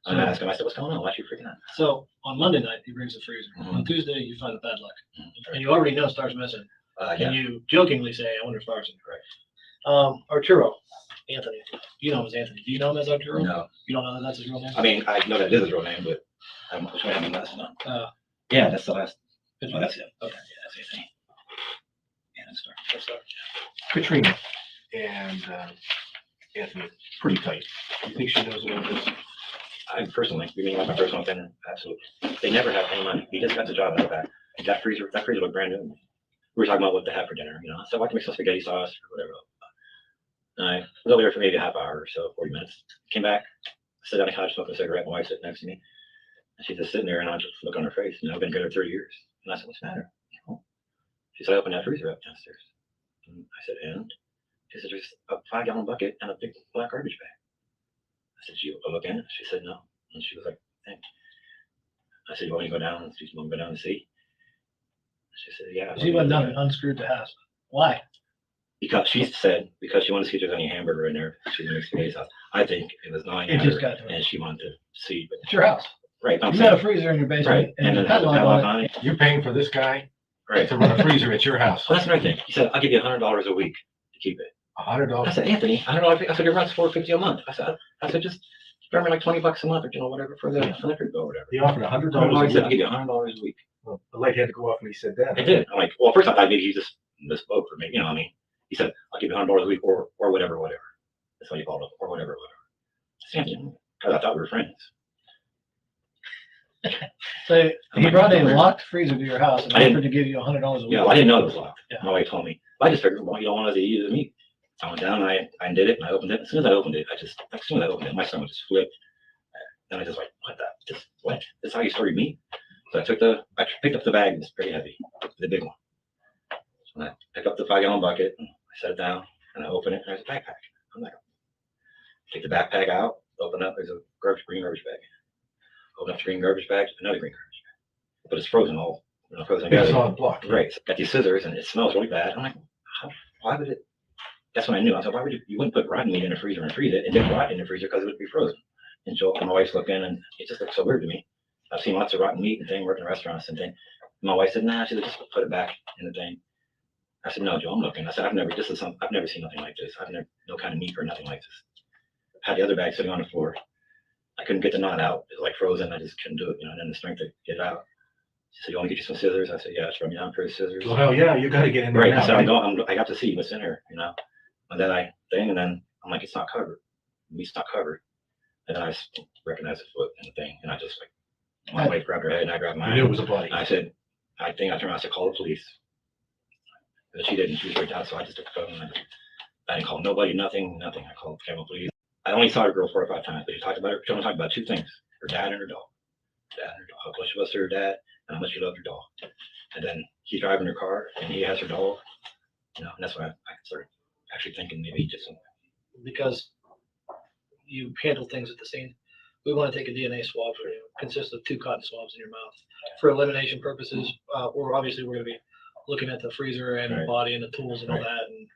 And I asked him, I said, what's going on? Why are you freaking out? So on Monday night, he brings the freezer. Mhm. On Tuesday, you find the padlock. Mhm. And you already know Star's missing. Yeah. And you jokingly say, I wonder if Star's in. Right. Arturo, Anthony. You know him as Anthony. Do you know him as Arturo? No. You don't know that that's his real name? I mean, I know that is his real name, but I'm which one have my last name? Yeah, that's the last. Which Oh, one? that's it. Okay, yeah, that's Anthony. Yeah, that's Star. That's Star. Katrina and Anthony, pretty tight. You think she knows about this? I personally, you mean like my personal opinion? Absolutely. They never have any money. He just got the job out of that. That freezer looked brand new. We were talking about what to have for dinner, you know. So I can make some spaghetti sauce or whatever. And I was over there for maybe a half hour or so, 40 minutes. Came back, sit on the couch, smoking a cigarette. My wife sitting next to me. And she's just sitting there, and I just look on her face. And I've been together 30 years. And I said, what's the matter? She said, I opened that freezer up downstairs. And I said, and? She said, there's a 5-gallon bucket and a big black garbage bag. I said, you look in it? She said, no. And she was like, thank you. I said, you want me to go down? She said, want me to go down and see? She said, yeah. She went down and unscrewed the house. Why? Because she said, because she wanted to see if there's any hamburger in there. She didn't make the house. I think it was gnawing It at just her, got to her. and she wanted to see. But It's your house. right, I'm You saying, got a freezer in your basement. right, and then a has a padlock on it. on it. You're paying for this guy Right. to run a freezer at your house. Well, that's another thing. He said, I'll give you $100 a week to keep it. I $100. said, Anthony, $100. I said, it runs $450 a month. I said, just throw me like $20 a month, or you know, whatever for the electric bill or whatever. He offered $100 He said, a I'll give week. you $100 a week. Well, the light had to go off when he said that. I did. I'm like, well, first I thought maybe he just misspoke for me. You know what I mean? He said, I'll give you $100 a week or whatever. That's what he called it, or whatever. Because I thought we were friends. So I'm he like, brought a "Whatever." locked freezer to your house and I didn't- offered to give you $100 a week. Yeah, well, I didn't know it was locked. Yeah. My wife told me. I just figured, well, you don't want us to use the meat. I went down, I did it, and I opened it. As soon as I opened it, my stomach just flipped. And I just like, what? This is how you store your meat? So I picked up the bag, it's pretty heavy, the big one. And I picked up the 5-gallon bucket, and I set it down, and I open it, and there's a backpack. I'm like, take the backpack out, open up, there's a green garbage bag. Open up the green garbage bag, another green garbage bag. But it's frozen frozen Big together. solid block. Right. So I got these scissors, and it smells really bad. I'm like, why would it? That's when I knew. I said, why would you wouldn't put rotten meat in the freezer and freeze it? It didn't rot in the freezer because it would be frozen. And Joel and my wife's looking, and it just looks so weird to me. I've seen lots of rotten meat and thing, working in restaurants and thing. My wife said, nah, she said, just put it back in the thing. I said, no, Joe, I'm looking. I said, I've never seen nothing like this. I've never, no kind of meat or nothing like this. I had the other bag sitting on the floor. I couldn't get the knot out. It was like frozen. I just couldn't do it, and then the strength to get it out. She said, you want me to get you some scissors? I said, yeah, just run me down for the scissors. Well, hell yeah, you gotta get in there Right. now. I said, I got to see what's in here, And then and then I'm like, it's not covered. Meat's not covered. And then I recognized the foot and the thing, and I just like, my wife grabbed her head and I grabbed You mine. knew it was a body. I said, I turned around, I said, call the police. But she didn't, she was right down, so I just took the phone and I didn't call nobody, nothing. I called the Camel Police. I only saw her girl 4 or 5 times, but she only talked about 2 things, her dad and her dog. How close she was to her dad and how much she loved her dog. And then he's driving her car and he has her dog, and that's when I started actually thinking maybe he did something. Because you handle things at the scene. We want to take a DNA swab for you. It consists of 2 cotton swabs in your mouth. For elimination purposes, we're going to be looking at the freezer and the Right. body and the tools and all Right. that. And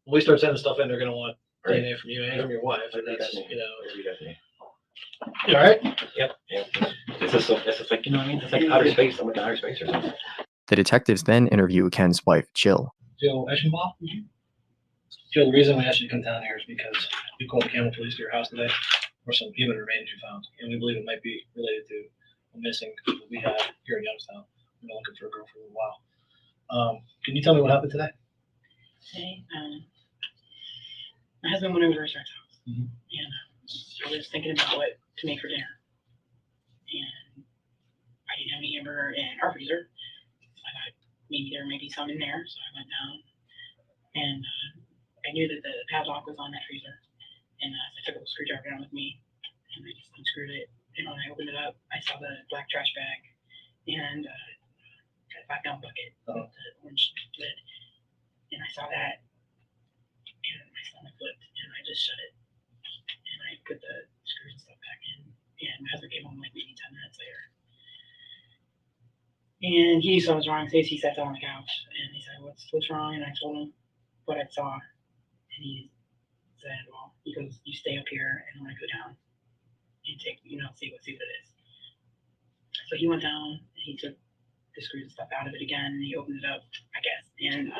when we start sending stuff in, they're going to want Right. DNA from you and from your wife. And that's, You you all right? Yep. It's just like, you know what I mean? It's like outer space. I'm like in outer space or something. The detectives then interview Ken's wife, Jill. Joe Eschenbach? Joe, the reason we asked you to come down here is because we called the Campbell Police to your house today for some human remains you found, and we believe it might be related to a missing that we had here in Youngstown. We've been looking for a girl for a little while. Can you tell me what happened today? Today, my husband went over to his friend's house, Mhm. and I was thinking about what to make for dinner. And I didn't have any hamburger in our freezer. So I thought maybe there might be some in there, so I went down. And I knew that the padlock was on that freezer. And so I took a little screwdriver down with me, and I just unscrewed it. And when I opened it up, I saw the black trash bag and a 5-gallon bucket with the orange lid. And I saw that, and my stomach flipped, and I just shut it. And I put the screws and stuff back in. And my husband came home like maybe 10 minutes later. And he saw what was wrong, so he sat down on the couch, and he said, what's wrong? And I told him what I saw. And he said, well, he goes, you stay up here, and I'm going to go down and take, see what it is. So he went down, and he took the screws and stuff out of it again, and he opened it up, I guess. And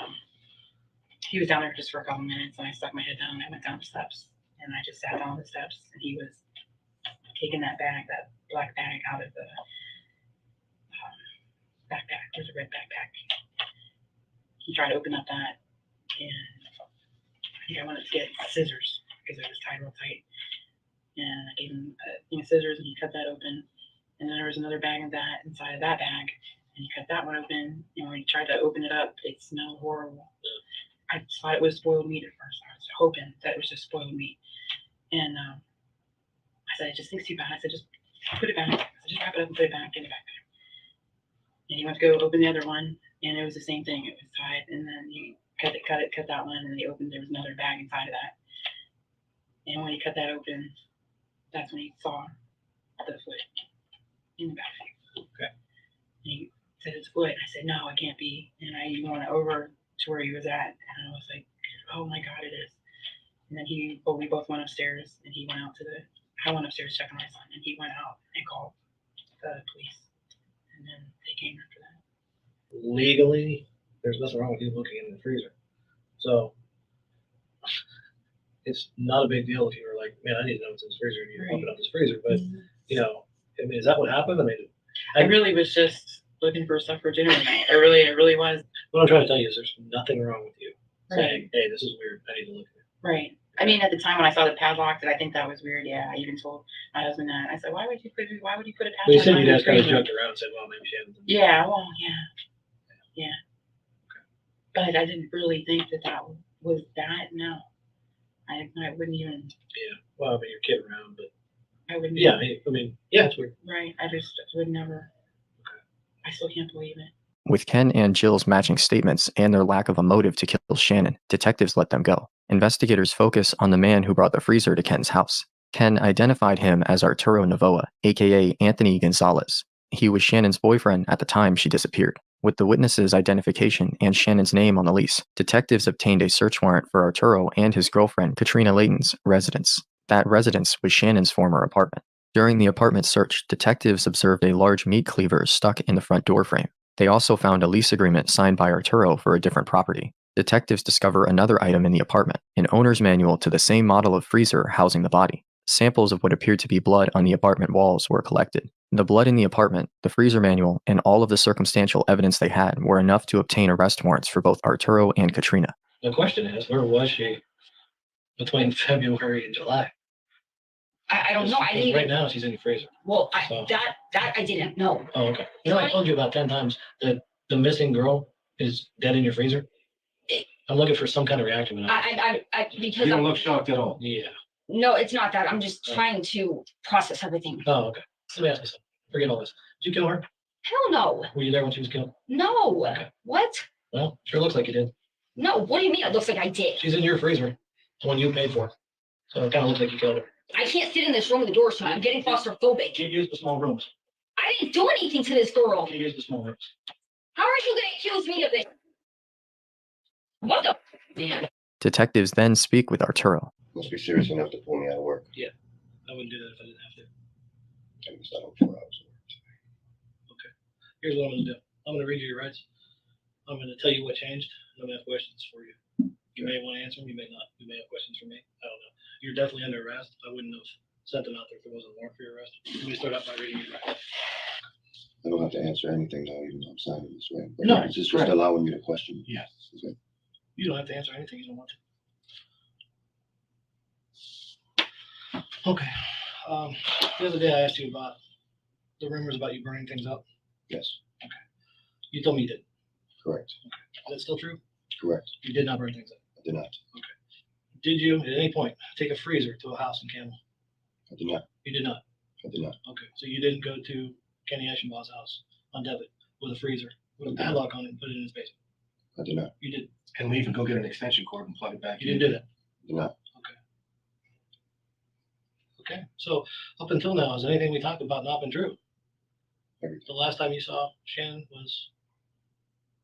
he was down there just for a couple minutes, and I stuck my head down, and I went down the steps, and I just sat down on the steps, and he was taking that black bag out of the backpack. There's a red backpack. He tried to open up that, and I think I wanted to get scissors because it was tied real tight. And I gave him a thing of scissors, and he cut that open. And then there was another bag of that inside of that bag, and he cut that one open. And when he tried to open it up, it smelled horrible. I thought it was spoiled meat at first. I was hoping that it was just spoiled meat. And I said, it just stinks too bad. I said, just put it back. I said, just wrap it up and put it back in the backpack. And he went to go open the other one, and it was the same thing. It was tied, and then he cut that one, and he opened. There was another bag inside of that. And when he cut that open, that's when he saw the foot in the backpack. Okay. And he said, it's foot. I said, no, it can't be. And I went over to where he was at, and I was like, oh my God, it is. And then we both went upstairs, and I went upstairs to check on my son, and he went out and called the police. And then they came after that. Legally, there's nothing wrong with you looking in the freezer. So it's not a big deal if you were like, man, I need to know what's in this freezer, and you open up this freezer. But I mean, is that what happened? I mean, I really was just looking for stuff for dinner tonight. I really was. what I'm trying to tell you is there's nothing wrong with you Right. saying, hey, this is weird. I need to look at it. Right. I mean, at the time when I saw the padlock, I think that was weird. Yeah, I even told my husband that. I said, why would you put a padlock? But you said on you your guys kind of freezer?" joked around and said, well, maybe she hadn't. Yeah. Well, yeah. But I didn't really think that was that. No, I wouldn't even. Yeah. Well, I mean, you're kidding around, but I wouldn't. yeah, I mean, yeah, it's weird. Right. I just would never. I still can't believe it. With Ken and Jill's matching statements and their lack of a motive to kill Shannon, detectives let them go. Investigators focus on the man who brought the freezer to Ken's house. Ken identified him as Arturo Novoa, aka Anthony Gonzalez. He was Shannon's boyfriend at the time she disappeared. With the witness's identification and Shannon's name on the lease, detectives obtained a search warrant for Arturo and his girlfriend Katrina Layton's residence. That residence was Shannon's former apartment. During the apartment search, detectives observed a large meat cleaver stuck in the front door frame. They also found a lease agreement signed by Arturo for a different property. Detectives discover another item in the apartment, an owner's manual to the same model of freezer housing the body. Samples of what appeared to be blood on the apartment walls were collected. The blood in the apartment, the freezer manual, and all of the circumstantial evidence they had were enough to obtain arrest warrants for both Arturo and Katrina. The question is, where was she between February and July? I don't know. I didn't Right even. now, she's in your freezer. Well, So- that I didn't know. Oh, okay. You know, I told you about 10 times that the missing girl is dead in your freezer. I'm looking for some kind of reaction. But I because You don't I'm, look shocked at all. yeah. no, it's not that. I'm just Oh. trying to process everything. Oh, okay. Let me ask you something. Forget all this. Did you kill her? Hell no. Were you there when she was killed? No. Okay. What? Well, sure looks like you did. No. What do you mean? It looks like I did. She's in your freezer. The one you paid for. So it kind of looks like you killed her. I can't sit in this room with the door shut. I'm getting claustrophobic. You used the small rooms. I didn't do anything to this girl. You used the small rooms. How are you going to accuse me of this? What the? Man. Detectives then speak with Arturo. Must be serious enough to pull me out of work. I wouldn't do that if I didn't have to. I must not have 4 hours of work. Here's what I'm going to do. I'm going to read you your rights. I'm going to tell you what changed, Let me have questions for you. You may want to answer them, you may not. You may have questions for me. I don't know. You're definitely under arrest. I wouldn't have sent them out there if there wasn't a warrant for your arrest. Let me start out by reading your record. I don't have to answer anything though, even though I'm signing this way. But No, it's just correct. allowing me to question. Yes. Okay. You don't have to answer anything you don't want to. Okay. The other day I asked you about the rumors about you burning things up. Yes, You told me you did. correct, Is that still true? correct. You did not burn things up. I did not. Did you at any point take a freezer to a house in Campbell? I did not. You did not. I did not. Okay. So you didn't go to Kenny Eschenbach's house on Devitt with a freezer with a padlock on it and put it in his basement. I did not. You did. And leave and go get an extension cord and plug it back You in. didn't do that. I did not. Okay. So up until now, has anything we talked about not been true? Everything. The last time you saw Shannon was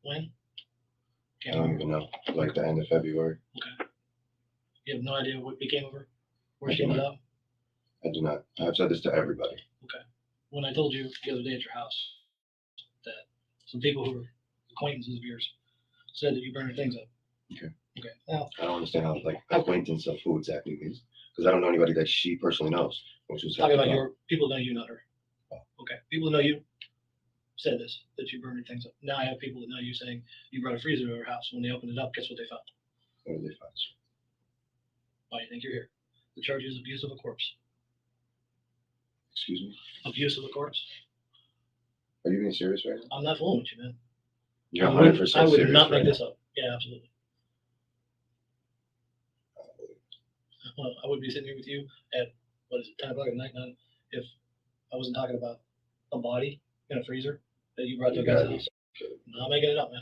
when? I Can't don't remember. even know. Like the end of February. Okay. You have no idea what became of her? Where I she do ended not. up? I do not. I've said this to everybody. When I told you the other day at your house that some people who were acquaintances of yours said that you burned things up. Okay. Okay. Now, I don't understand how like acquaintance of who exactly means because I don't know anybody that she personally knows. Which was talking about your people that know you, not her. Oh. Okay. People that know you said this, that you burned things up. Now I have people that know you saying you brought a freezer to her house. When they opened it up, guess what they found? What did they find? Why do you think you're here? The charge is abuse of a corpse. Excuse me. Abuse of a corpse. Are you being serious right now? I'm not fooling with you, man. You're I would- 100% I would serious not make right this up. Yeah, absolutely. now. Well, I would be sitting here with you at, what is it, 10 o'clock at night now, if I wasn't talking about a body in a freezer that you brought to a You guy's gotta be house. I'm not making it up, man.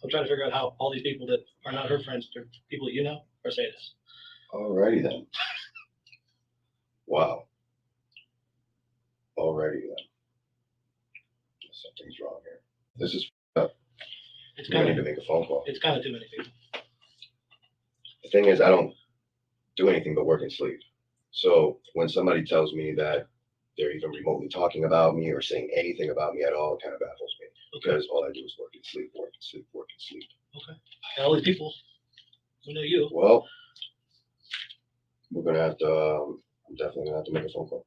I'm trying to figure out how all these people that are not her friends, they're people that you know, are saying this. Alrighty then. Wow. Alrighty then. Something's wrong here. This is up. It's We're gonna kind need of, to make a phone call. it's kind of too many people. The thing is, I don't do anything but work and sleep. So when somebody tells me that they're even remotely talking about me or saying anything about me at all, it kind of baffles me because all I do is work and sleep, work and sleep, work and sleep. And all these people who know you, Well, we're gonna have to. I'm definitely gonna have to make a phone call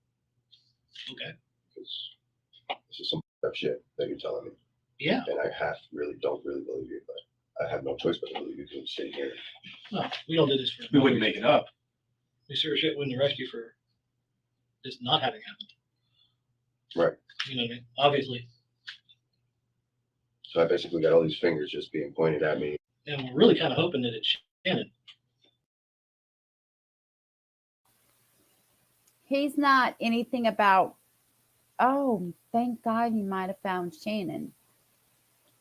okay, because this is some f***ed up shit that you're telling me, yeah, and I don't really believe you, but I have no choice but to believe you because you sit here. no, we don't do this for. We wouldn't make it up. We sure shit wouldn't arrest you for this not having happened. Right. You know what I mean? Obviously. So I basically got all these fingers just being pointed at me. And we're really kind of hoping that it's Shannon. He's not anything about, oh, thank God you might have found Shannon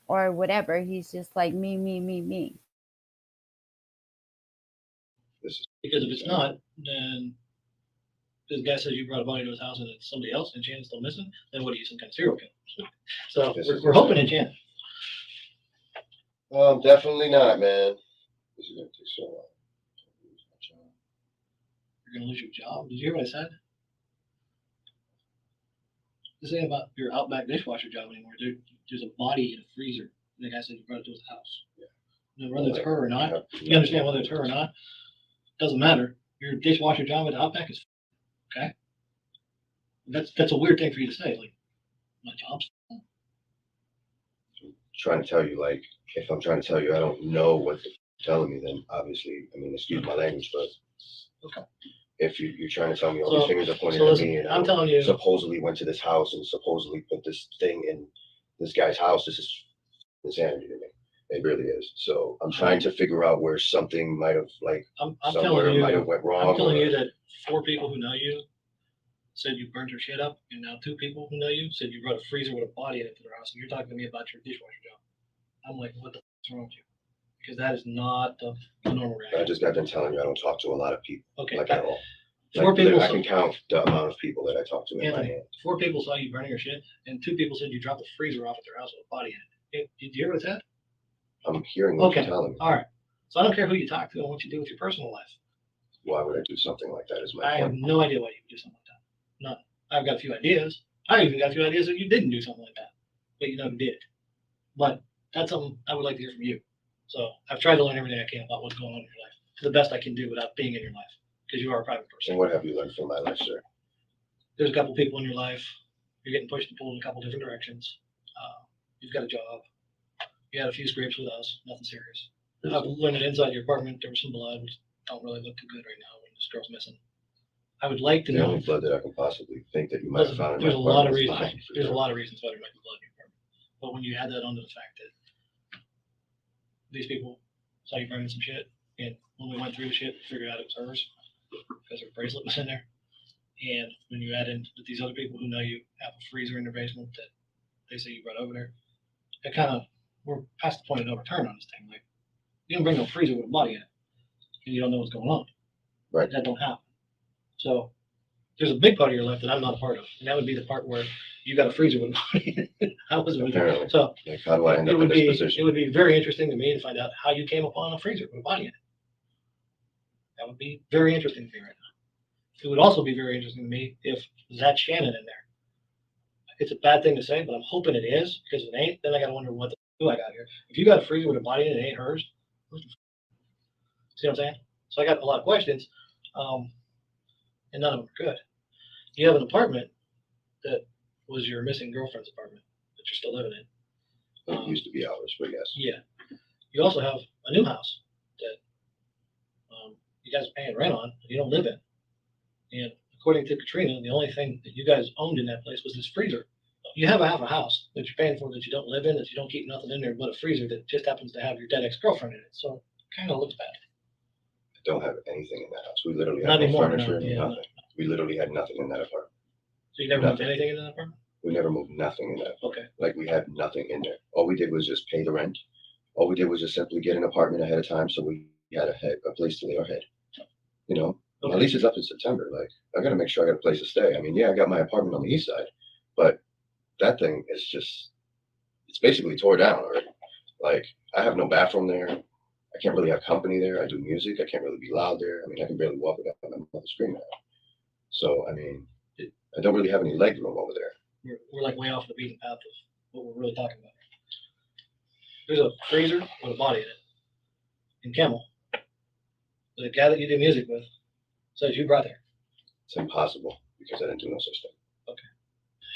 or whatever. He's just like me, me, me, me. This is Because if it's not, then this guy says you brought a body to his house and it's somebody else and Shannon's still missing, then what are you, some kind of serial killer? So This we're, is we're hoping it's Shannon. definitely not, man. This is gonna take so long. You're gonna lose your job. Did you hear what I said? This ain't about your Outback dishwasher job anymore, dude. There's a body in a freezer. And the guy said you brought it to his house. Yeah. Now, whether it's her or not, Yeah. you understand whether it's her or not, doesn't matter. Your dishwasher job at Outback is okay. That's a weird thing for you to say. Like, my job's Trying to tell you, like, if I'm trying to tell you I don't know what you're telling me, then obviously, I mean, excuse my language, but okay. if you're trying to tell me all So- these fingers are pointing So at listen, me and I'm telling you, supposedly went to this house and supposedly put this thing in this guy's house, this is insanity to me. It really is. So I'm trying to figure out where something might have, like, I'm somewhere telling might you, have went wrong. I'm telling or- you that 4 people who know you said you burned your shit up, and now 2 people who know you said you brought a freezer with a body in it to their house, and you're talking to me about your dishwasher job. I'm like, what the f*** is wrong with you? Because that is not the normal I reaction. just got done telling you I don't talk to a lot of people, Okay, like at all. 4 Like, people, I can count the amount of people that I talk to in my Anthony, hand. 4 people saw you burning your shit, and 2 people said you dropped a freezer off at their house with a body in it. Did you hear what it said? I'm hearing what Okay. you're telling me. All right. So I don't care who you talk to and what you do with your personal life. Why would I do something like that? Is my I have point. no idea why you would do something like that. None. I've got a few ideas. I even got a few ideas that you didn't do something like that. but you never did. But that's something I would like to hear from you. So I've tried to learn everything I can about what's going on in your life to the best I can do without being in your life, because you are a private person. And what have you learned from my life, sir? There's a couple people in your life. You're getting pushed and pulled in a couple different directions. You've got a job. You had a few scrapes with us. Nothing serious. I've learned that inside your apartment there was some blood, which don't really look too good right now when this girl's missing. I would like to The know. only blood that I can possibly think that you might have found in my There's a lot of apartment is reasons. mine. There's a lot of reasons why there might be blood in your apartment. But when you add that onto the fact that these people saw you burning some shit, and when we went through the shit, figured out it was hers because her bracelet was in there. And when you add in that these other people who know you have a freezer in their basement that they say you brought over there, it kind of, we're past the point of no return on this thing. Like, you can bring no freezer with a body in it, and you don't know what's going on. Right. That don't happen. So there's a big part of your life that I'm not a part of, and that would be the part where you got a freezer with a body in it. I wasn't with you. Apparently. So Like, how do I end it up in would this be position? it would be very interesting to me to find out how you came upon a freezer with a body in it. That would be very interesting to me right now. It would also be very interesting to me if that's Shannon in there. It's a bad thing to say, but I'm hoping it is, because if it ain't, then I gotta wonder what the I got here. If you got a freezer with a body in it, it ain't hers. See what I'm saying? So I got a lot of questions, and none of them are good. You have an apartment that was your missing girlfriend's apartment that you're still living in. It used to be ours, but yes. Yeah. You also have a new house that you guys are paying rent on, and you don't live in. And according to Katrina, the only thing that you guys owned in that place was this freezer. You have a house that you're paying for that you don't live in, that you don't keep nothing in there but a freezer that just happens to have your dead ex-girlfriend in it. So it kind of looks bad. I don't have anything in that house. We literally Not had no anymore, furniture, no, yeah, nothing. We literally had nothing in that apartment. So you never moved Nothing. anything into that apartment? We never moved nothing in that. Okay. Like, we had nothing in there. All we did was just pay the rent. All we did was just simply get an apartment ahead of time, so we had a place to lay our head. You know, my lease is up in September. Like, I got to make sure I got a place to stay. I mean, yeah, I got my apartment on the east side, but that thing is just, it's basically tore down already. Like, I have no bathroom there. I can't really have company there. I do music. I can't really be loud there. I mean, I can barely walk without my mother screaming at me. So, I mean, I don't really have any leg room over there. We're like way off the beaten path of what we're really talking about. There's a freezer with a body in it in Camel. The guy that you do music with says you brought there. It's impossible because I didn't do no such thing. Okay.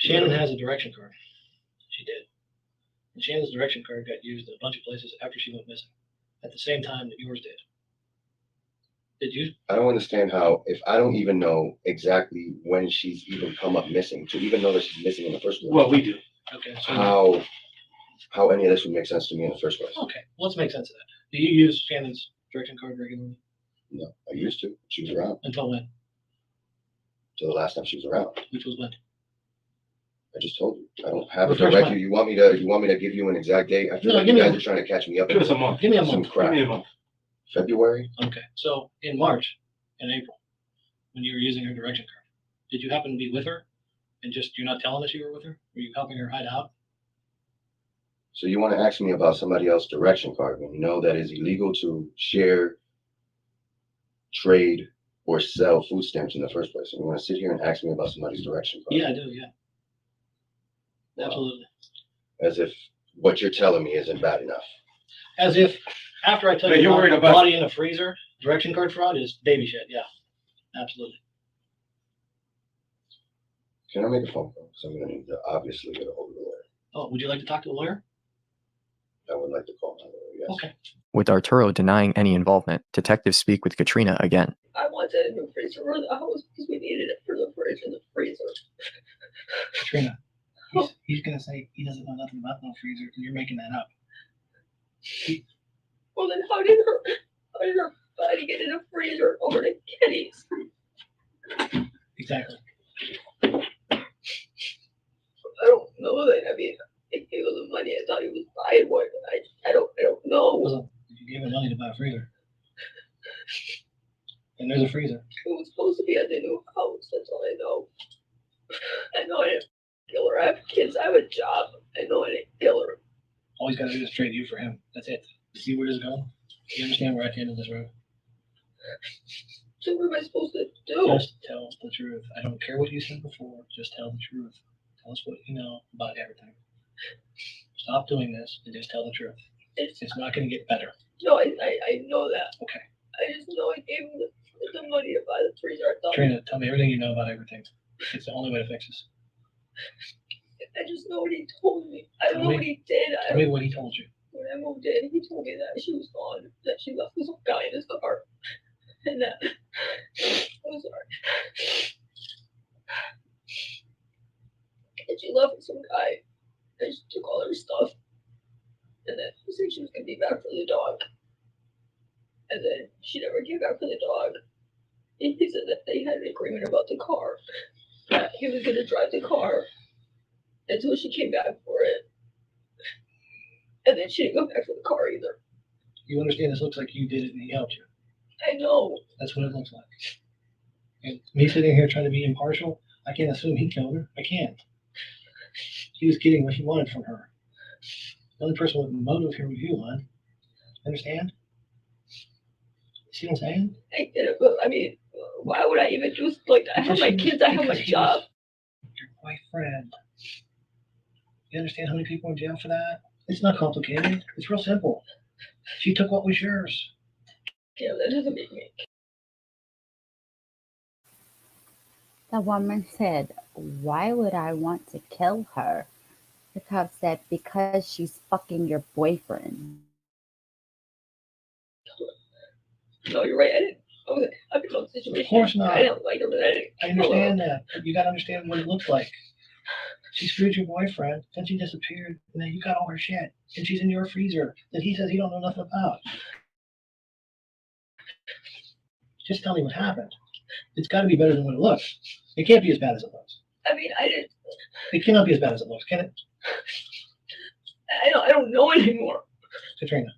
Shannon has a direction card. She did. And Shannon's direction card got used in a bunch of places after she went missing at the same time that yours did. Did you? I don't understand how, if I don't even know exactly when she's even come up missing, to even know that she's missing in the first place. Well, we do. Okay. So How any of this would make sense to me in the first place. okay. Well, let's make sense of that. Do you use Shannon's direction card regularly? No, I used to. She was around. Until when? Till the last time she was around. Which was when? I just told you. I don't have a Refresh direct. my- You want me to give you an exact date? I feel No, like give you me guys a- are trying to catch me up. Give us a month. Give me a Some month. crap. Give me a month. February. Okay. So in March and April, when you were using her direction card, did you happen to be with her and just you're not telling us you were with her? Were you helping her hide out? So you want to ask me about somebody else's direction card when you know that it's illegal to share, trade, or sell food stamps in the first place. And you want to sit here and ask me about somebody's direction card? Yeah, I do. Yeah. Absolutely. As if what you're telling me isn't bad enough. As if after I tell But you you're about worried the about- body in a freezer, direction card fraud is baby shit. Yeah. Absolutely. Can I make a phone call? Because I'm going to need to obviously get a hold of the lawyer. Oh, would you like to talk to the lawyer? I would like to call my lawyer, yes. Okay. With Arturo denying any involvement, detectives speak with Katrina again. I wanted a new freezer for the house because we needed it for the fridge and the freezer. Katrina, he's going to say he doesn't know nothing about no freezer and you're making that up. Well, then how did her body get in a freezer over to Kenny's? Exactly. I don't know that. I mean, if he was the money, I thought he was buying one. I don't know. Listen, if you gave him money to buy a freezer, and there's a freezer. It was supposed to be at the new house. That's all I know. I know I didn't kill her. I have kids. I have a job. I know I didn't kill her. All he's got to do is trade you for him. That's it. See where this is going? You understand we're at the end of this road? So what am I supposed to do? Just tell the truth. I don't care what you said before. Just tell the truth. Tell us what you know about everything. Stop doing this and just tell the truth. It's not going to get better. No, I know that. Okay. I just know I gave him the money to buy the freezer. I thought. Trina, tell me everything you know about everything. It's the only way to fix this. I just know what he told me. I don't know what he did. Tell me what he told you. When I moved in, he told me that she was gone, that she left with some guy in his car, and that I'm sorry. And she left with some guy, and she took all her stuff, and then she said she was gonna be back for the dog, and then she never came back for the dog. And he said that they had an agreement about the car, that he was gonna drive the car until she came back for it. And then she didn't go back for the car either. You understand this looks like you did it and he helped you. I know. That's what it looks like. And me sitting here trying to be impartial, I can't assume he killed her. I can't. He was getting what he wanted from her. The only person with motive here was you, hon. Understand? See what I'm saying? I get it, but I mean, why would I even do something like that? I have my kids, I have my job. Your boyfriend. You understand how many people are in jail for that? It's not complicated. It's real simple. She took what was yours. Yeah, that doesn't make me. The woman said, why would I want to kill her? The cop said, because she's fucking your boyfriend. No, you're right. I didn't. I've been in a situation. Of course not. I didn't like her, but I didn't. I understand that. But you got to understand what it looked like. She screwed your boyfriend, then she disappeared, and then you got all her shit, and she's in your freezer that he says he don't know nothing about. Just tell me what happened. It's got to be better than what it looks. It can't be as bad as it looks. I mean, I didn't. It cannot be as bad as it looks, can it? I don't know anymore. Katrina,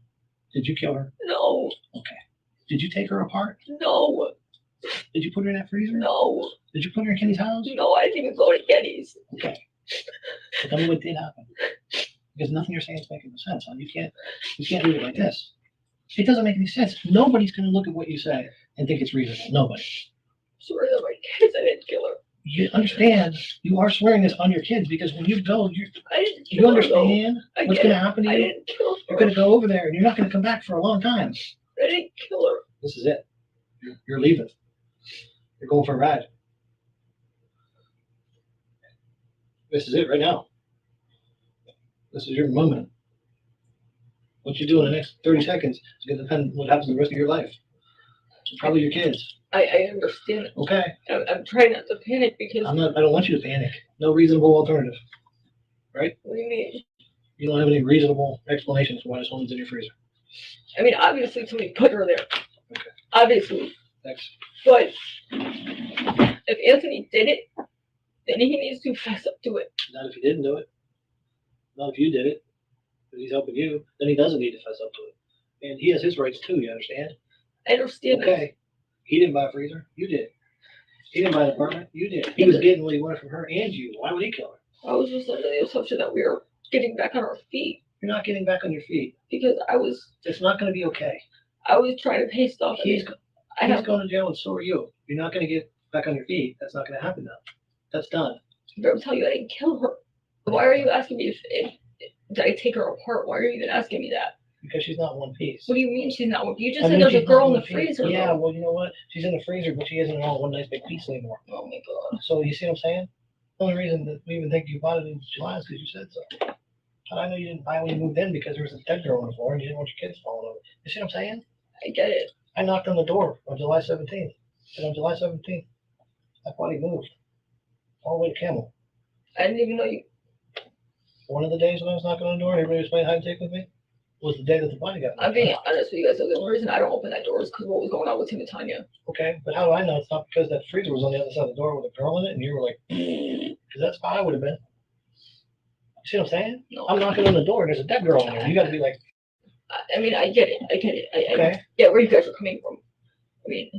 did you kill her? No. Okay. Did you take her apart? No. Did you put her in that freezer? No. Did you put her in Kenny's house? No, I didn't even go to Kenny's. Okay. So tell me what did happen. Because nothing you're saying is making no sense, hon. You can't do it like this. It doesn't make any sense. Nobody's going to look at what you say and think it's reasonable. Nobody. Sorry that my kids, I didn't kill her. You understand, you are swearing this on your kids because when you go, I didn't kill you her, understand though. what's going to happen to I you? didn't kill her. You're going to go over there and you're not going to come back for a long time. I didn't kill her. This is it. You're leaving. You're going for a ride. This is it right now. This is your moment. What you do in the next 30 seconds is going to depend on what happens the rest of your life. Probably your kids. I understand. Okay. I'm trying not to panic because. I don't want you to panic. No reasonable alternative. Right? What do you mean? You don't have any reasonable explanations for why this woman's in your freezer. I mean, obviously somebody put her there. Okay. Obviously. Next. But if Anthony did it, then he needs to fess up to it. Not if he didn't do it. Not if you did it. If he's helping you, then he doesn't need to fess up to it. And he has his rights too, you understand? I understand that. Okay. He didn't buy a freezer. You did. He didn't buy an apartment. You did. He was getting what he wanted from her and you. Why would he kill her? I was just under the assumption that we were getting back on our feet You're not getting back on your feet. because It's not going to be okay. I was trying to pay stuff. He's I have, going to jail and so are you. You're not going to get back on your feet. That's not going to happen now. That's done. but I'm telling you, I didn't kill her. Why are you asking me if did I take her apart? Why are you even asking me that? Because she's not one piece. What do you mean she's not one? You just I said mean, there's a she's girl not in one the piece. freezer. Yeah, though. well, you know what? She's in the freezer, but she isn't all one nice big piece anymore. Oh my god. So you see what I'm saying? The only reason that we even think you bought it in July is because you said so. But I know you didn't buy it when you moved in because there was a dead girl on the floor and you didn't want your kids falling over. You see what I'm saying? I get it. I knocked on the door on July 17th. And on July 17th, that body moved. All the way to Camel. I didn't even know you. One of the days when I was knocking on the door and everybody was playing hide and seek with me was the day that the body got I'm moved. being honest with you guys. So the only reason I don't open that door is because what was going on with Tim and Tanya. Okay, but how do I know it's not because that freezer was on the other side of the door with a girl in it and you were like, because that's how I would have been. You see what I'm saying? No. I'm knocking on the door and there's a dead girl in there. You got to be like, I mean, I get it. I get it. I okay. get where you guys are coming from. I mean,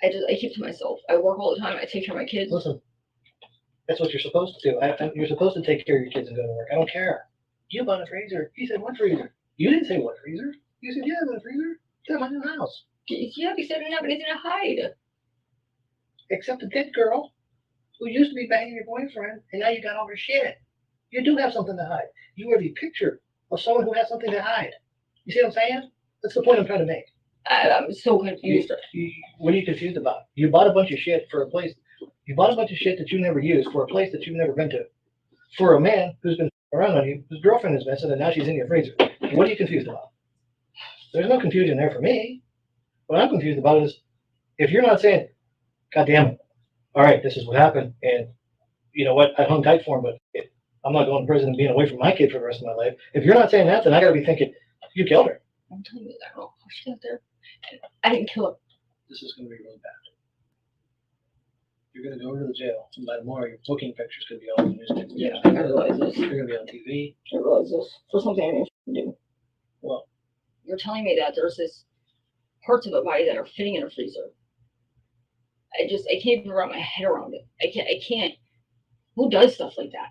I keep to myself. I work all the time. I take care of my kids. Listen, that's what you're supposed to do. You're supposed to take care of your kids and go to work. I don't care. You bought a freezer. He said, what freezer? You didn't say what freezer. You said, yeah, I bought a freezer. It's at my new house. Yeah, because I didn't have anything to hide. Except the dead girl who used to be banging your boyfriend, and now you got all her shit. You do have something to hide. You are the picture of someone who has something to hide. You see what I'm saying? That's the point I'm trying to make. I'm so confused. What are you confused about? You bought a bunch of shit for a place. You bought a bunch of shit that you never used for a place that you've never been to. For a man who's been around on you, whose girlfriend is missing, and now she's in your freezer. What are you confused about? There's no confusion there for me. What I'm confused about is if you're not saying, God damn it, all right, this is what happened, and you know what, I hung tight for him, but I'm not going to prison and being away from my kid for the rest of my life. If you're not saying that, then I got to be thinking, you killed her. I'm telling you that I don't know how she got there. I didn't kill her. This is going to be really bad. You're going to go to the jail, and by tomorrow, your booking pictures could be all over the newspaper. Yeah, I realize this. You're going to be on TV. I realize this. For something I didn't do. Well, You're telling me that there's this parts of a body that are fitting in a freezer. I can't even wrap my head around it. I can't. Who does stuff like that?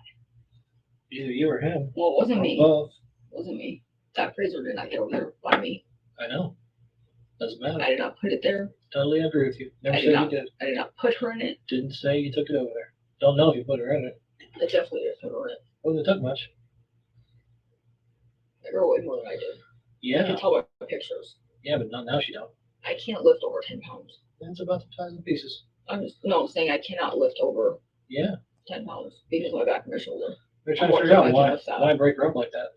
either you or him. Well, it wasn't me. Both. It wasn't me. That freezer did not get over there by me. I know. Doesn't matter. I did not put it there. Totally agree with you. Never I said did you not. did. I did not put her in it. Didn't say you took it over there. Don't know if you put her in it. I definitely didn't put her in it. Wasn't took much. I girl way more than I did. I Yeah. can tell by the pictures. Yeah, but not now she don't. I can't lift over 10 pounds. That's about the size of the pieces. I'm saying I cannot lift over Yeah. 10 pounds because of my back and my shoulder. They're trying to figure out why break her up like that.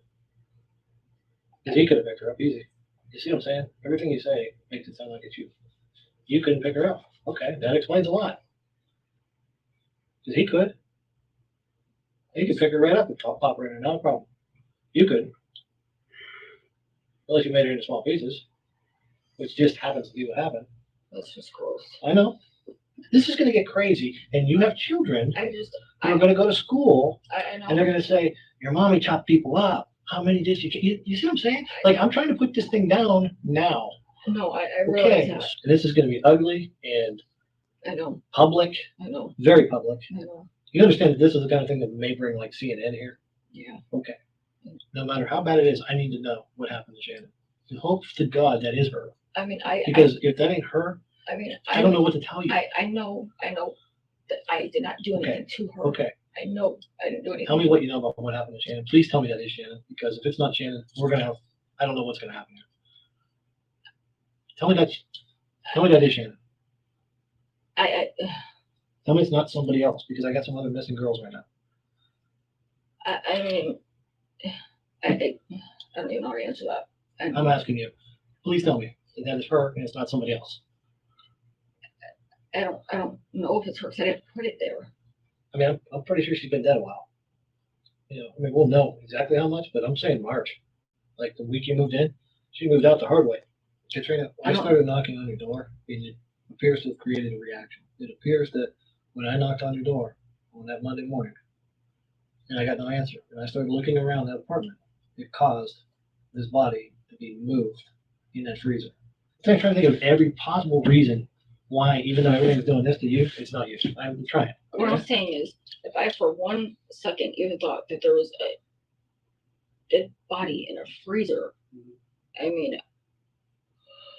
Because he could have picked her up easy. You see what I'm saying? Everything you say makes it sound like it's you. You couldn't pick her up. Okay, that explains a lot. Because he could. He could pick her right up and pop her in there, not a problem. You couldn't. Unless you made her into small pieces, which just happens to be what happened. That's just gross. I know. This is going to get crazy, and you have children I just, who are going to go to school, I know. and they're going to say, your mommy chopped people up. How many did you see what I'm saying? Like, I'm trying to put this thing down now. No, I realize Okay, that. and this is going to be ugly and I know. public, I know. very public. I know. You understand that this is the kind of thing that may bring like CNN here? Yeah. Okay. No matter how bad it is, I need to know what happened to Shannon. And hope to God that is her. I mean, Because if that ain't her, I don't know what to tell you. I know that I did not do anything to her. Okay. I know I didn't do anything. Tell me what you know about what happened to Shannon. Please tell me that is Shannon. Because if it's not Shannon, we're going to have, I don't know what's going to happen here. Tell me that is Shannon. Tell me it's not somebody else, because I got some other missing girls right now. I mean, I don't even know how to answer that. I'm asking you. Please tell me that is her and it's not somebody else. I don't know if it's her because I didn't put it there. I mean, I'm pretty sure she's been dead a while. You know, I mean, we'll know exactly how much, but I'm saying March. Like the week you moved in, she moved out the hard way. Katrina, I started knocking on your door, and it appears to have created a reaction. It appears that when I knocked on your door on that Monday morning, and I got no answer, and I started looking around that apartment, it caused this body to be moved in that freezer. I'm trying to think of every possible reason why, even though everything's doing this to you, it's not you. I'm trying. Okay? What I'm saying is, if I for 1 second even thought that there was a dead body in a freezer, I mean,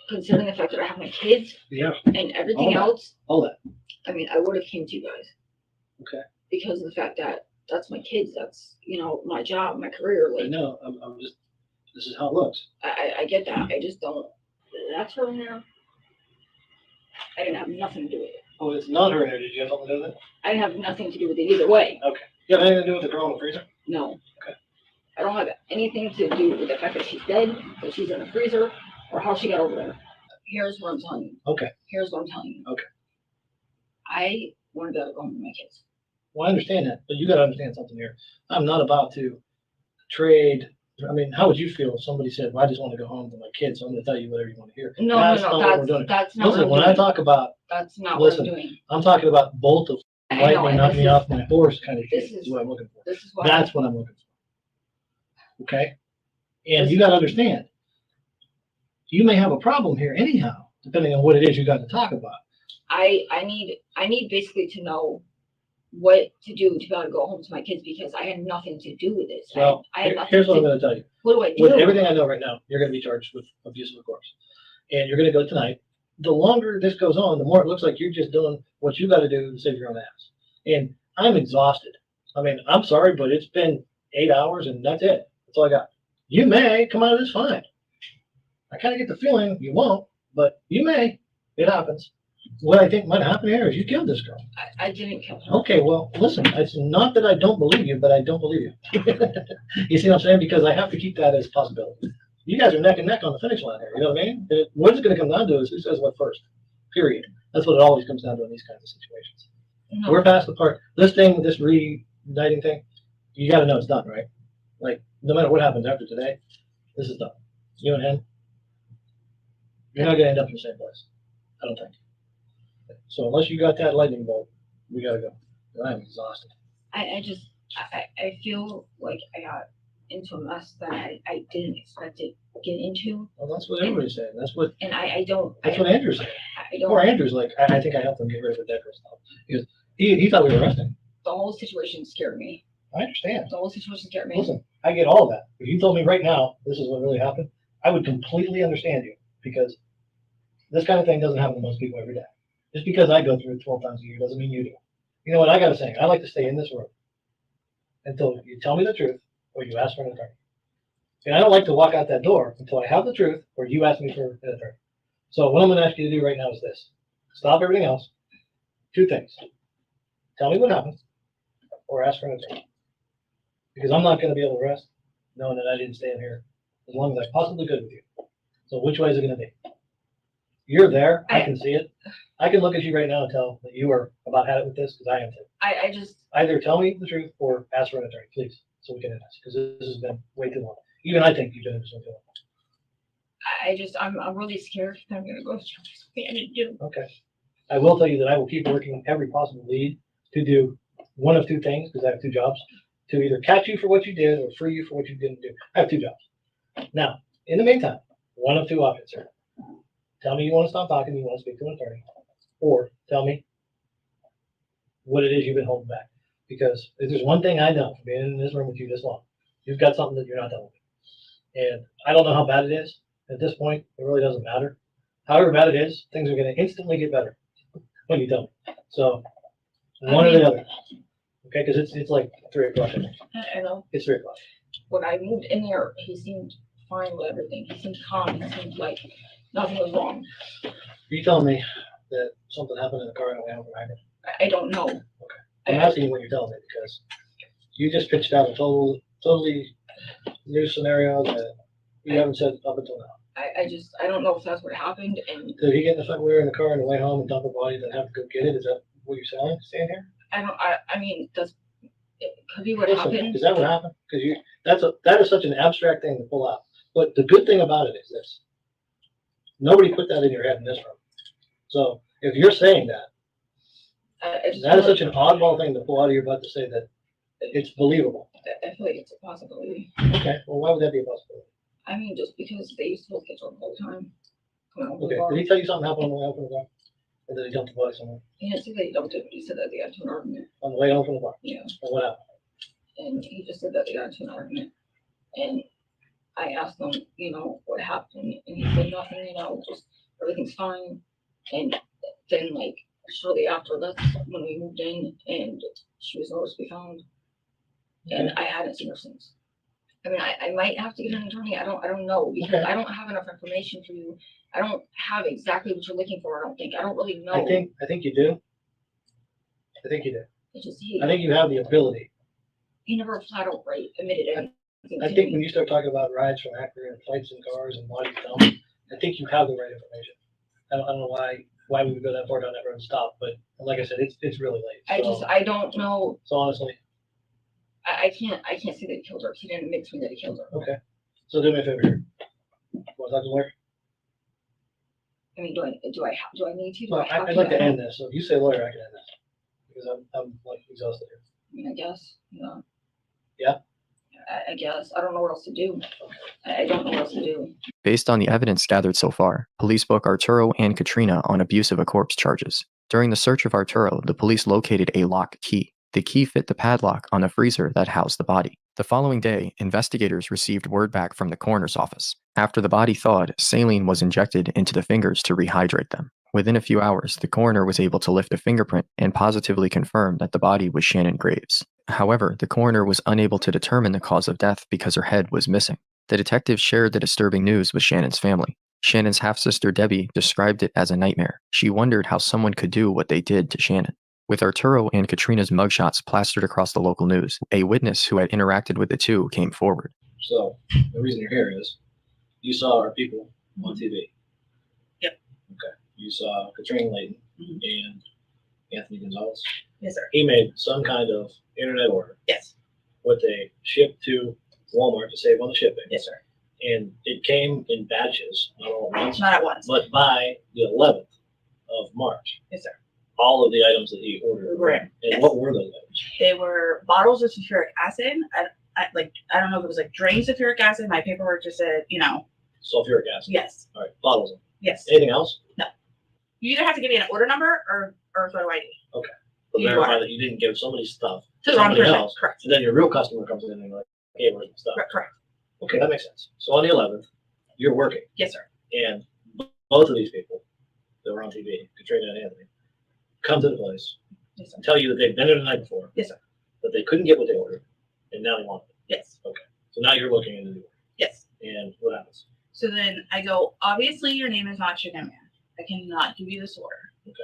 considering the fact that I have my kids Yeah. and everything else, All that. I mean, I would have came to you guys. Okay. Because of the fact that that's my kids, that's, my job, my career. I Like, know. I'm just. This is how it looks. I get that. I just don't. That's her in there. I didn't have nothing to do with it. Oh, it's not her there. Did you have something to do with it? I didn't have nothing to do with it either way. Okay. You have anything to do with the girl in the freezer? No. Okay. I don't have anything to do with the fact that she's dead, that she's in the freezer, or how she got over there. Here's what I'm telling you. Okay. Here's what I'm telling you. Okay. I wanted to go home with my kids. Well, I understand that, but you got to understand something here. I'm not about to trade. I mean, how would you feel if somebody said, well, I just want to go home with my kids, so I'm going to tell you whatever you want to hear? No, That's not what we're doing. that's not Listen, what when I'm I doing. talk about, That's not listen, what I'm doing. I'm talking about bolt of I know, lightning and knocking this me is- off my horse kind of this shit is is- what I'm looking for. This is why. That's what I'm looking for. Okay? And you got to understand, you may have a problem here anyhow, depending on what it is you got to talk about. I need basically to know what to do to be able to go home to my kids because I had nothing to do with this. Well, I had nothing here's what to I'm going to tell you. What do I do? With everything I know right now, you're going to be charged with abuse of the corpse. And you're going to go tonight. The longer this goes on, the more it looks like you're just doing what you got to do to save your own ass. And I'm exhausted. I mean, I'm sorry, but it's been 8 hours, and that's it. That's all I got. You may come out of this fine. I kind of get the feeling you won't, but you may. It happens. What I think might happen here is you killed this girl. I didn't kill her. Okay, well, listen, it's not that I don't believe you, but I don't believe you. You see what I'm saying? Because I have to keep that as a possibility. You guys are neck and neck on the finish line here. You know what I mean? What it's going to come down to is who says what first. Period. That's what it always comes down to in these kinds of situations. No. We're past the part. This thing, this reuniting thing, you got to know it's done, right? Like, no matter what happens after today, this is done. You and him, you're not going to end up in the same place. I don't think. So unless you got that lightning bolt, we got to go. I'm exhausted. I feel like I got into a mess that I didn't expect to get into. Well, that's what everybody's saying. That's what That's what Andrew's saying. I don't. Poor Andrew's like, I think I helped him get rid of the Decker stuff. Because he thought we were arresting him. The whole situation scared me. I understand. The whole situation scared me. Listen, I get all of that. If you told me right now this is what really happened, I would completely understand you, because this kind of thing doesn't happen to most people every day. Just because I go through it 12 times a year doesn't mean you do. You know what I got to say? I like to stay in this room until you tell me the truth or you ask for an attorney. And I don't like to walk out that door until I have the truth or you ask me for an attorney. So what I'm going to ask you to do right now is this. Stop everything else. 2 things. Tell me what happened or ask for an attorney. Because I'm not going to be able to rest knowing that I didn't stay in here as long as I possibly could with you. So which way is it going to be? You're there. I can see it. I can look at you right now and tell that you are about had it with this, because I am too. I just Either tell me the truth or ask for an attorney, please, so we can end this, because this has been way too long. Even I think you've done this way too long. I'm really scared that I'm gonna go through something I didn't do. Okay. I will tell you that I will keep working every possible lead to do one of 2 things, because I have 2 jobs, to either catch you for what you did or free you for what you didn't do. I have 2 jobs. Now, in the meantime, one of 2 options here. Tell me you want to stop talking, you want to speak to an attorney, or tell me what it is you've been holding back. Because if there's one thing I know from being in this room with you this long, you've got something that you're not telling me. And I don't know how bad it is. At this point, it really doesn't matter. However bad it is, things are going to instantly get better when you tell me. So, one or the other. Okay, because it's like 3 o'clock. I know. It's 3 o'clock. When I moved in there, he seemed fine with everything. He seemed calm. He seemed like nothing was wrong. Are you telling me that something happened in the car on the way home from Akron? I don't know. Okay. I'm asking you what you're telling me, because you just pitched out a totally new scenario that you haven't said up until now. I don't know if that's what happened. And Did he get in the front wheel in the car on the way home and dump a body, then have to go get it? Is that what you're saying? Staying here? I mean, it could be what Listen, happened. is that what happened? Because that is such an abstract thing to pull out. But the good thing about it is this: nobody put that in your head in this room. So if you're saying that, that is such an oddball thing to pull out of your butt to say that it's believable. I feel like it's a possibility. Okay, well, why would that be a possibility? I mean, just because they used to both get drunk all the time. Okay, did he tell you something happened on the way home from the bar? Or did he dump the body somewhere? He didn't say that he dumped it, but he said that they got into an argument. On the way home from the bar? Yeah. And what happened? And he just said that they got into an argument. And I asked him, what happened, and he said nothing, just everything's fine. And then, like, shortly after, that's when we moved in, and she was nowhere to be found. And I hadn't seen her since. I mean, I might have to get an attorney. I don't know, because I don't have enough information for you. I don't have exactly what you're looking for. I don't think. I don't really know. I think you do. I think you do. It's just I think you have the ability. he never flat out admitted anything. I think when you start talking about rides from Akron and flights and cars and bodies dumped, I think you have the right information. I don't know why we would go that far down that road and stop, but like I said, it's really late. So, I don't know. So honestly, I can't say that he killed her. He didn't admit to me that he killed her. okay. So do me a favor here. Want to talk to the lawyer? I mean, do I need to? Well, I'd like to end this. So if you say lawyer, I can end this because I'm like exhausted here. I mean, I guess. Yeah. I guess. I don't know what else to do. I don't know what else to do. Based on the evidence gathered so far, police book Arturo and Katrina on abuse of a corpse charges. During the search of Arturo, the police located a lock key. The key fit the padlock on the freezer that housed the body. The following day, investigators received word back from the coroner's office. After the body thawed, saline was injected into the fingers to rehydrate them. Within a few hours, the coroner was able to lift a fingerprint and positively confirm that the body was Shannon Graves. However, the coroner was unable to determine the cause of death because her head was missing. The detective shared the disturbing news with Shannon's family. Shannon's half-sister Debbie described it as a nightmare. She wondered how someone could do what they did to Shannon. With Arturo and Katrina's mugshots plastered across the local news, a witness who had interacted with the two came forward. So the reason you're here is you saw our people on TV. Yep. Okay. You saw Katrina Layton Mhm. and Anthony Gonzalez. Yes, sir. He made some kind of internet order. Yes. What they shipped to Walmart to save on the shipping. Yes, sir. And it came in batches, not all at once, Not at once. but by the 11th of March, Yes, sir. all of the items that he ordered. Were in, And yes. what were those items? They were bottles of sulfuric acid. I don't know if it was like drain sulfuric acid. My paperwork just said, Sulfuric acid. yes, All right, bottles of them. yes. Anything else? You either have to give me an order number or a photo ID To You verify are. that you didn't give somebody stuff to the wrong somebody person. else. Correct. And then your real customer comes in and you're like, hey, where's my stuff? Correct. Okay, that makes sense. So on the 11th, you're working, Yes, sir. and both of these people that were on TV, Katrina and Anthony, come to the place Yes, sir. and tell you that they've been there the night before. Yes, sir. That they couldn't get what they ordered, and now they want it. Yes. So now you're looking into the order. Yes. And what happens? So then I go, obviously your name is not Chicken Man. I cannot give you this order. Okay.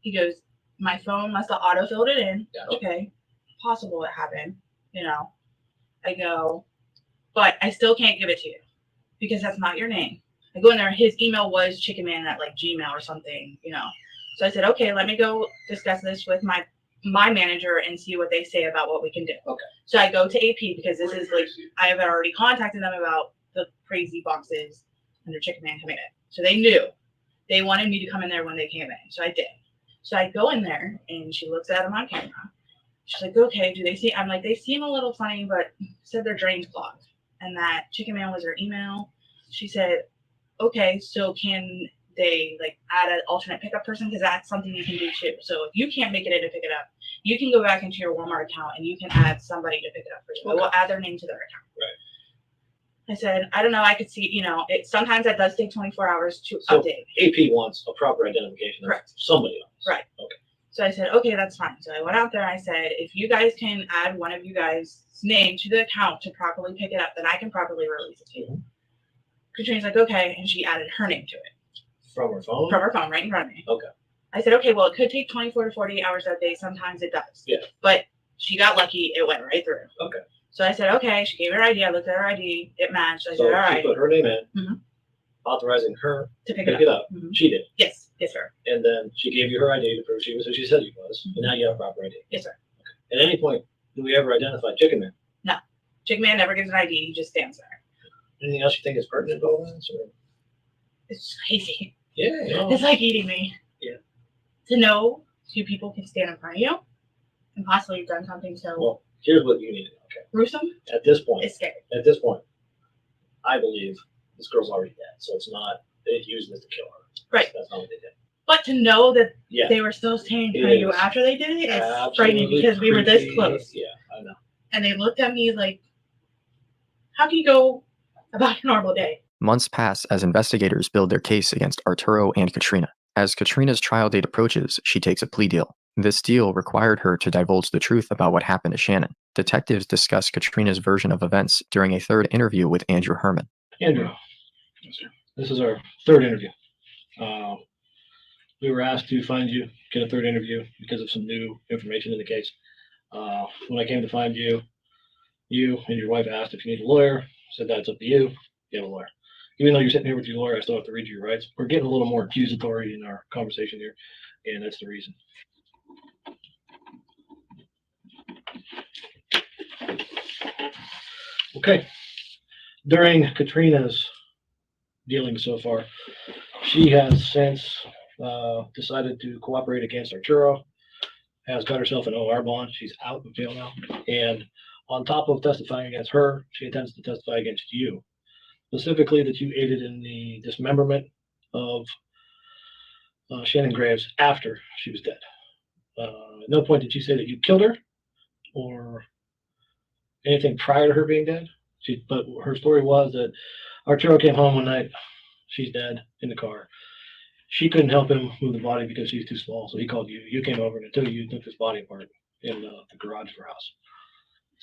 He goes, my phone must have auto-filled it in. Gotcha. Okay. Possible it happened. I go, but I still can't give it to you because that's not your name. I go in there, his email was chickenman at like Gmail or something. So I said, okay, let me go discuss this with my manager and see what they say about what we can do. Okay. So I go to AP because this is like, I have already contacted them about the crazy boxes under Chicken Man coming in. So they knew. They wanted me to come in there when they came in. So I did. So I go in there and she looks at them on camera. She's like, okay, do they see? I'm like, they seem a little funny, but said their drain's clogged and that Chicken Man was their email. She said, okay, so can they like add an alternate pickup person? Because that's something you can do too. So if you can't make it in to pick it up, you can go back into your Walmart account and you can add somebody to pick it up for you. Okay. We'll add their name to their account. Right. I said, I don't know. I could see, it sometimes that does take 24 hours to So update. AP wants a proper identification of Correct. somebody else. Right. Okay. So I said, okay, that's fine. So I went out there and I said, if you guys can add one of you guys' name to the account to properly pick it up, then I can properly release it to you. Katrina's like, okay. And she added her name to it. From her phone? From her phone, right in front of me. Okay. I said, okay, well, it could take 24 to 48 hours that day. Sometimes it does. Yeah. But she got lucky. It went right through. Okay. So I said, okay. She gave her ID. I looked at her ID. It matched. I So said, all she right. put her name in, Mhm. authorizing her To pick to it pick up. it up. Mhm. She did. Yes. Yes, sir. And then she gave you her ID to prove she was who she said she was. And now you have a proper ID. Yes, sir. At any point, do we ever identify Chicken Man? Chicken Man never gives an ID. He just stands there. Anything else you think is pertinent about this? Or? It's crazy. Yeah. No. It's like eating me. Yeah. To know two people can stand in front of you and possibly have done something so Well, here's what you need to know. Okay. gruesome, At this point, it's scary. I believe this girl's already dead. So it's not they used this to kill her. Right. That's not what they did. But to know that Yeah. they were still standing in It front of you is. after they did it is Absolutely frightening because we were this creepy. close. Yeah, I know. And they looked at me like, how can you go about a normal day? Months pass as investigators build their case against Arturo and Katrina. As Katrina's trial date approaches, she takes a plea deal. This deal required her to divulge the truth about what happened to Shannon. Detectives discuss Katrina's version of events during a third interview with Andrew Herman. Andrew, this is our third interview. We were asked to find you, get a third interview because of some new information in the case. When I came to find you, you and your wife asked if you need a lawyer. Said that's up to you. You have a lawyer. Even though you're sitting here with your lawyer, I still have to read you your rights. We're getting a little more accusatory in our conversation here, and that's the reason. Okay. During Katrina's dealing so far, she has since decided to cooperate against Arturo, has got herself an OR bond. She's out of jail now. And on top of testifying against her, she intends to testify against you. Specifically that you aided in the dismemberment of Shannon Graves after she was dead. At no point did she say that you killed her or anything prior to her being dead. But her story was that Arturo came home one night. She's dead in the car. She couldn't help him move the body because she's too small. So he called you. You came over and until you took this body apart in the garage of her house.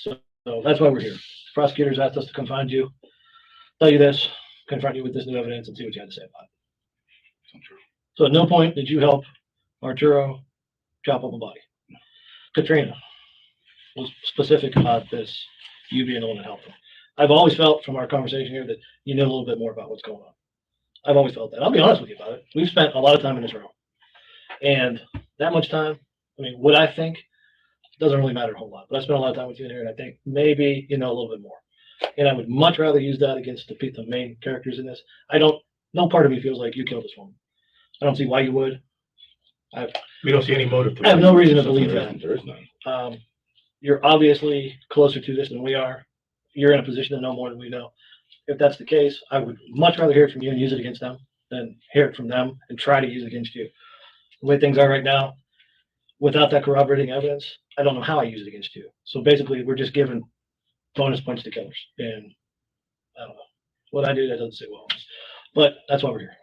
So that's why we're here. Prosecutors asked us to come find you, tell you this, confront you with this new evidence, and see what you had to say about it. It's untrue. So at no point did you help Arturo chop up a body. Katrina was specific about this, you being the one that helped him. I've always felt from our conversation here that you know a little bit more about what's going on. I've always felt that. I'll be honest with you about it. We've spent a lot of time in this room. And that much time, I mean, what I think doesn't really matter a whole lot. But I spent a lot of time with you in here, and I think maybe you know a little bit more. And I would much rather use that against the main characters in this. No part of me feels like you killed this woman. I don't see why you would. We don't see any motive. I have no reason to believe that. There is none. You're obviously closer to this than we are. You're in a position to know more than we know. If that's the case, I would much rather hear it from you and use it against them than hear it from them and try to use it against you. The way things are right now, without that corroborating evidence, I don't know how I use it against you. So basically, we're just giving bonus points to killers. And I don't know. What I do, that doesn't sit well. But that's why we're here.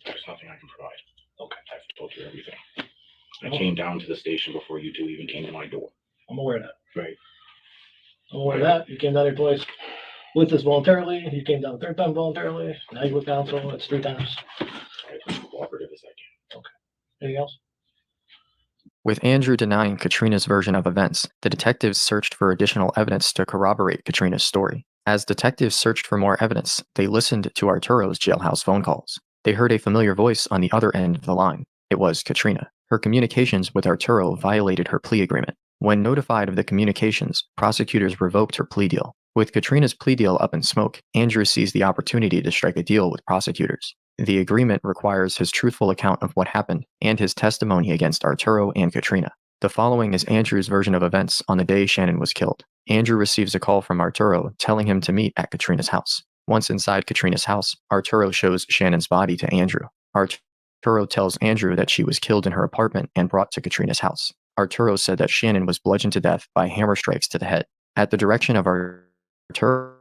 There's nothing I can provide. Okay. I've told you everything. I came down to the station before you two even came to my door. I'm aware of that. Right. I'm aware of that. You came down here twice with us voluntarily. You came down the third time voluntarily. Now you're with counsel. That's 3 times. I'm as cooperative as I can. Okay. Anything else? With Andrew denying Katrina's version of events, the detectives searched for additional evidence to corroborate Katrina's story. As detectives searched for more evidence, they listened to Arturo's jailhouse phone calls. They heard a familiar voice on the other end of the line. It was Katrina. Her communications with Arturo violated her plea agreement. When notified of the communications, prosecutors revoked her plea deal. With Katrina's plea deal up in smoke, Andrew seized the opportunity to strike a deal with prosecutors. The agreement requires his truthful account of what happened and his testimony against Arturo and Katrina. The following is Andrew's version of events on the day Shannon was killed. Andrew receives a call from Arturo telling him to meet at Katrina's house. Once inside Katrina's house, Arturo shows Shannon's body to Andrew. Arturo tells Andrew that she was killed in her apartment and brought to Katrina's house. Arturo said that Shannon was bludgeoned to death by hammer strikes to the head. At the direction of Arturo,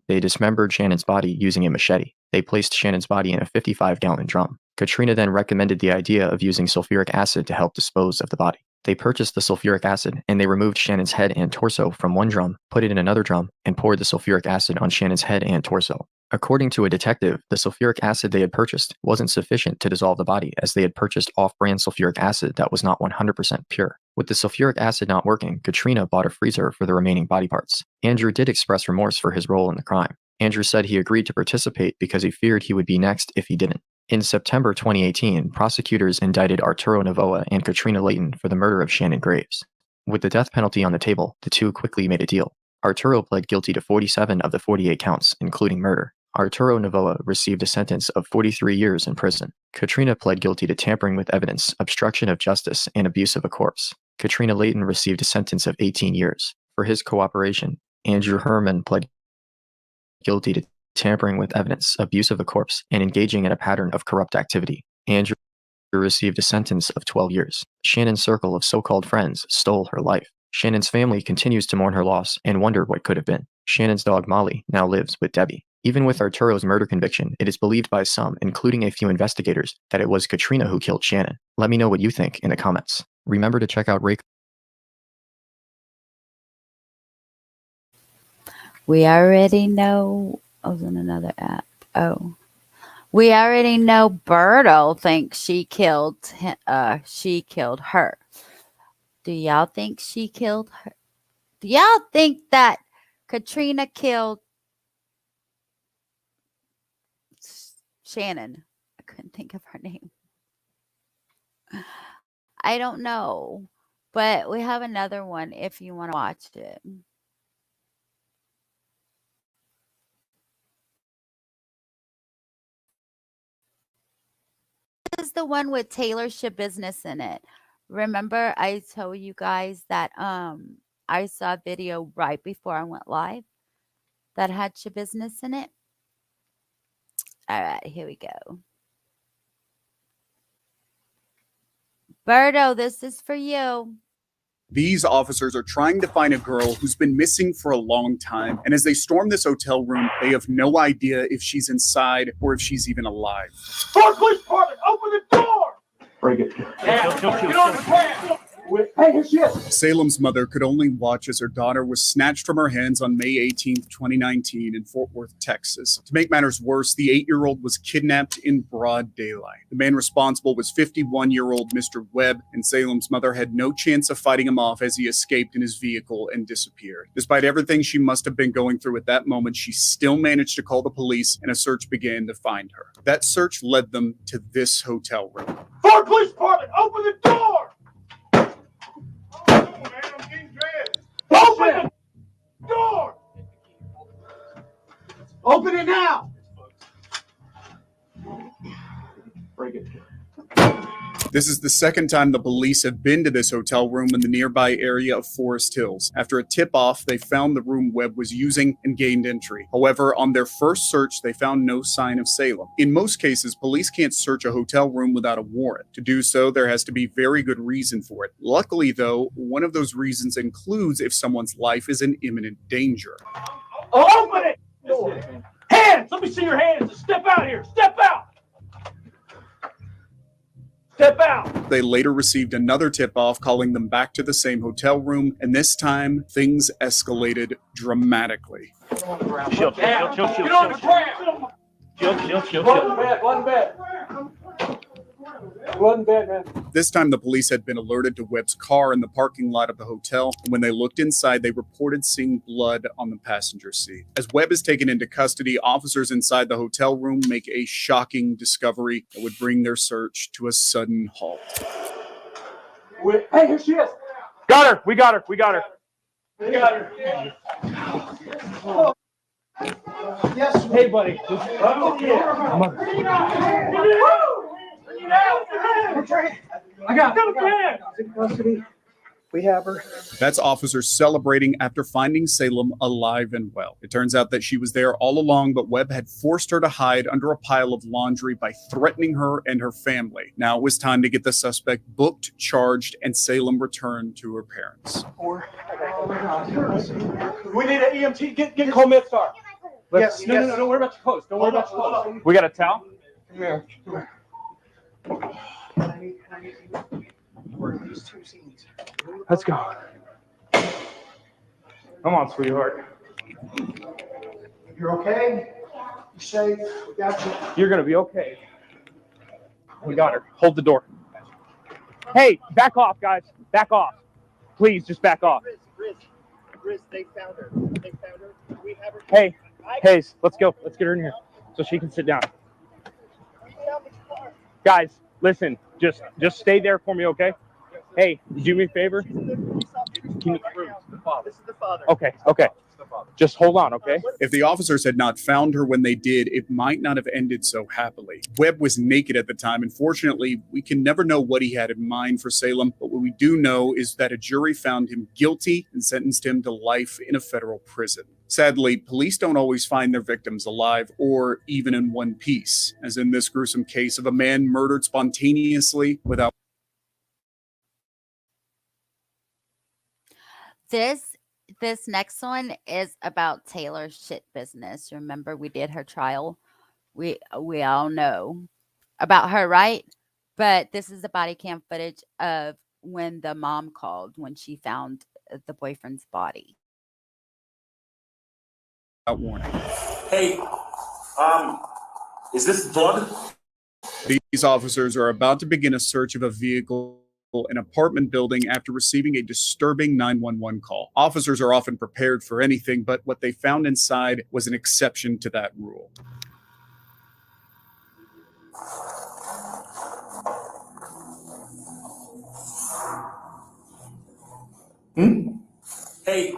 they dismembered Shannon's body using a machete. They placed Shannon's body in a 55-gallon drum. Katrina then recommended the idea of using sulfuric acid to help dispose of the body. They purchased the sulfuric acid, and they removed Shannon's head and torso from one drum, put it in another drum, and poured the sulfuric acid on Shannon's head and torso. According to a detective, the sulfuric acid they had purchased wasn't sufficient to dissolve the body, as they had purchased off-brand sulfuric acid that was not 100% pure. With the sulfuric acid not working, Katrina bought a freezer for the remaining body parts. Andrew did express remorse for his role in the crime. Andrew said he agreed to participate because he feared he would be next if he didn't. In September 2018, prosecutors indicted Arturo Novoa and Katrina Layton for the murder of Shannon Graves. With the death penalty on the table, the two quickly made a deal. Arturo pled guilty to 47 of the 48 counts, including murder. Arturo Novoa received a sentence of 43 years in prison. Katrina pled guilty to tampering with evidence, obstruction of justice, and abuse of a corpse. Katrina Layton received a sentence of 18 years. For his cooperation, Andrew Herman pled guilty to tampering with evidence, abuse of a corpse, and engaging in a pattern of corrupt activity. Andrew received a sentence of 12 years. Shannon's circle of so-called friends stole her life. Shannon's family continues to mourn her loss and wonder what could have been. Shannon's dog Molly now lives with Debbie. Even with Arturo's murder conviction, it is believed by some, including a few investigators, that it was Katrina who killed Shannon. Let me know what you think in the comments. Remember to check out Ray. We already know. I was in another app. Oh, we already know Berto thinks she killed her. Do y'all think she killed her? Do y'all think that Katrina killed Shannon? I couldn't think of her name. I don't know, but we have another one if you want to watch it. This is the one with Taylor Shabusiness in it. Remember I told you guys that I saw a video right before I went live that had Shabusiness in it. All right, here we go. Berto, this is for you. These officers are trying to find a girl who's been missing for a long time, and as they storm this hotel room, they have no idea if she's inside or if she's even alive. Police department, open the door! Break it. Get on the ground! Hey, here she is. Salem's mother could only watch as her daughter was snatched from her hands on May 18th, 2019 in Fort Worth, Texas. To make matters worse, the 8-year-old was kidnapped in broad daylight. The man responsible was 51-year-old Mr. Webb, and Salem's mother had no chance of fighting him off as he escaped in his vehicle and disappeared. Despite everything she must have been going through at that moment, she still managed to call the police, and a search began to find her. That search led them to this hotel room. Fort Police Department, open the door! Open the door! Open it now! Break it. This is the second time the police have been to this hotel room in the nearby area of Forest Hills. After a tip-off, they found the room Webb was using and gained entry. However, on their first search, they found no sign of Salem. In most cases, police can't search a hotel room without a warrant. To do so, there has to be very good reason for it. Luckily, though, one of those reasons includes if someone's life is in imminent danger. Open it! Hands! Let me see your hands! Step out here! Step out! Step out! They later received another tip-off calling them back to the same hotel room, and this time, things escalated dramatically. Chill. Get on the ground! Chill. Blood in bed, blood in bed. Blood in bed, man. This time, the police had been alerted to Webb's car in the parking lot of the hotel, and when they looked inside, they reported seeing blood on the passenger seat. As Webb is taken into custody, officers inside the hotel room make a shocking discovery that would bring their search to a sudden halt. Hey, here she is. Got her. We got her. Yes. Hey, buddy. I got in custody. We have her. That's officers celebrating after finding Salem alive and well. It turns out that she was there all along, but Webb had forced her to hide under a pile of laundry by threatening her and her family. Now it was time to get the suspect booked, charged, and Salem returned to her parents. Oh my God. We need an EMT. Get Cole Midstar. Yes. No. Don't worry about your clothes. Don't worry about your clothes. We got a towel? Come here. Let's go. Come on, sweetheart. You're okay? You're safe? We got you. You're going to be okay. We got her. Hold the door. Hey, back off, guys. Back off. Please, just back off. Riz, they found her. We have her. Hey, Hayes, let's go. Let's get her in here so she can sit down. Guys, listen, just stay there for me, okay? Hey, do me a favor. Can you... This is the father. Okay. Just hold on, okay? If the officers had not found her when they did, it might not have ended so happily. Webb was naked at the time, and fortunately, we can never know what he had in mind for Salem, but what we do know is that a jury found him guilty and sentenced him to life in a federal prison. Sadly, police don't always find their victims alive or even in one piece, as in this gruesome case of a man murdered spontaneously without... This next one is about Taylor's shit business. Remember, we did her trial. We all know about her, right? But this is the body cam footage of when the mom called when she found the boyfriend's body. Without warning. Hey, is this blood? These officers are about to begin a search of a vehicle in an apartment building after receiving a disturbing 911 call. Officers are often prepared for anything, but what they found inside was an exception to that rule. Hey,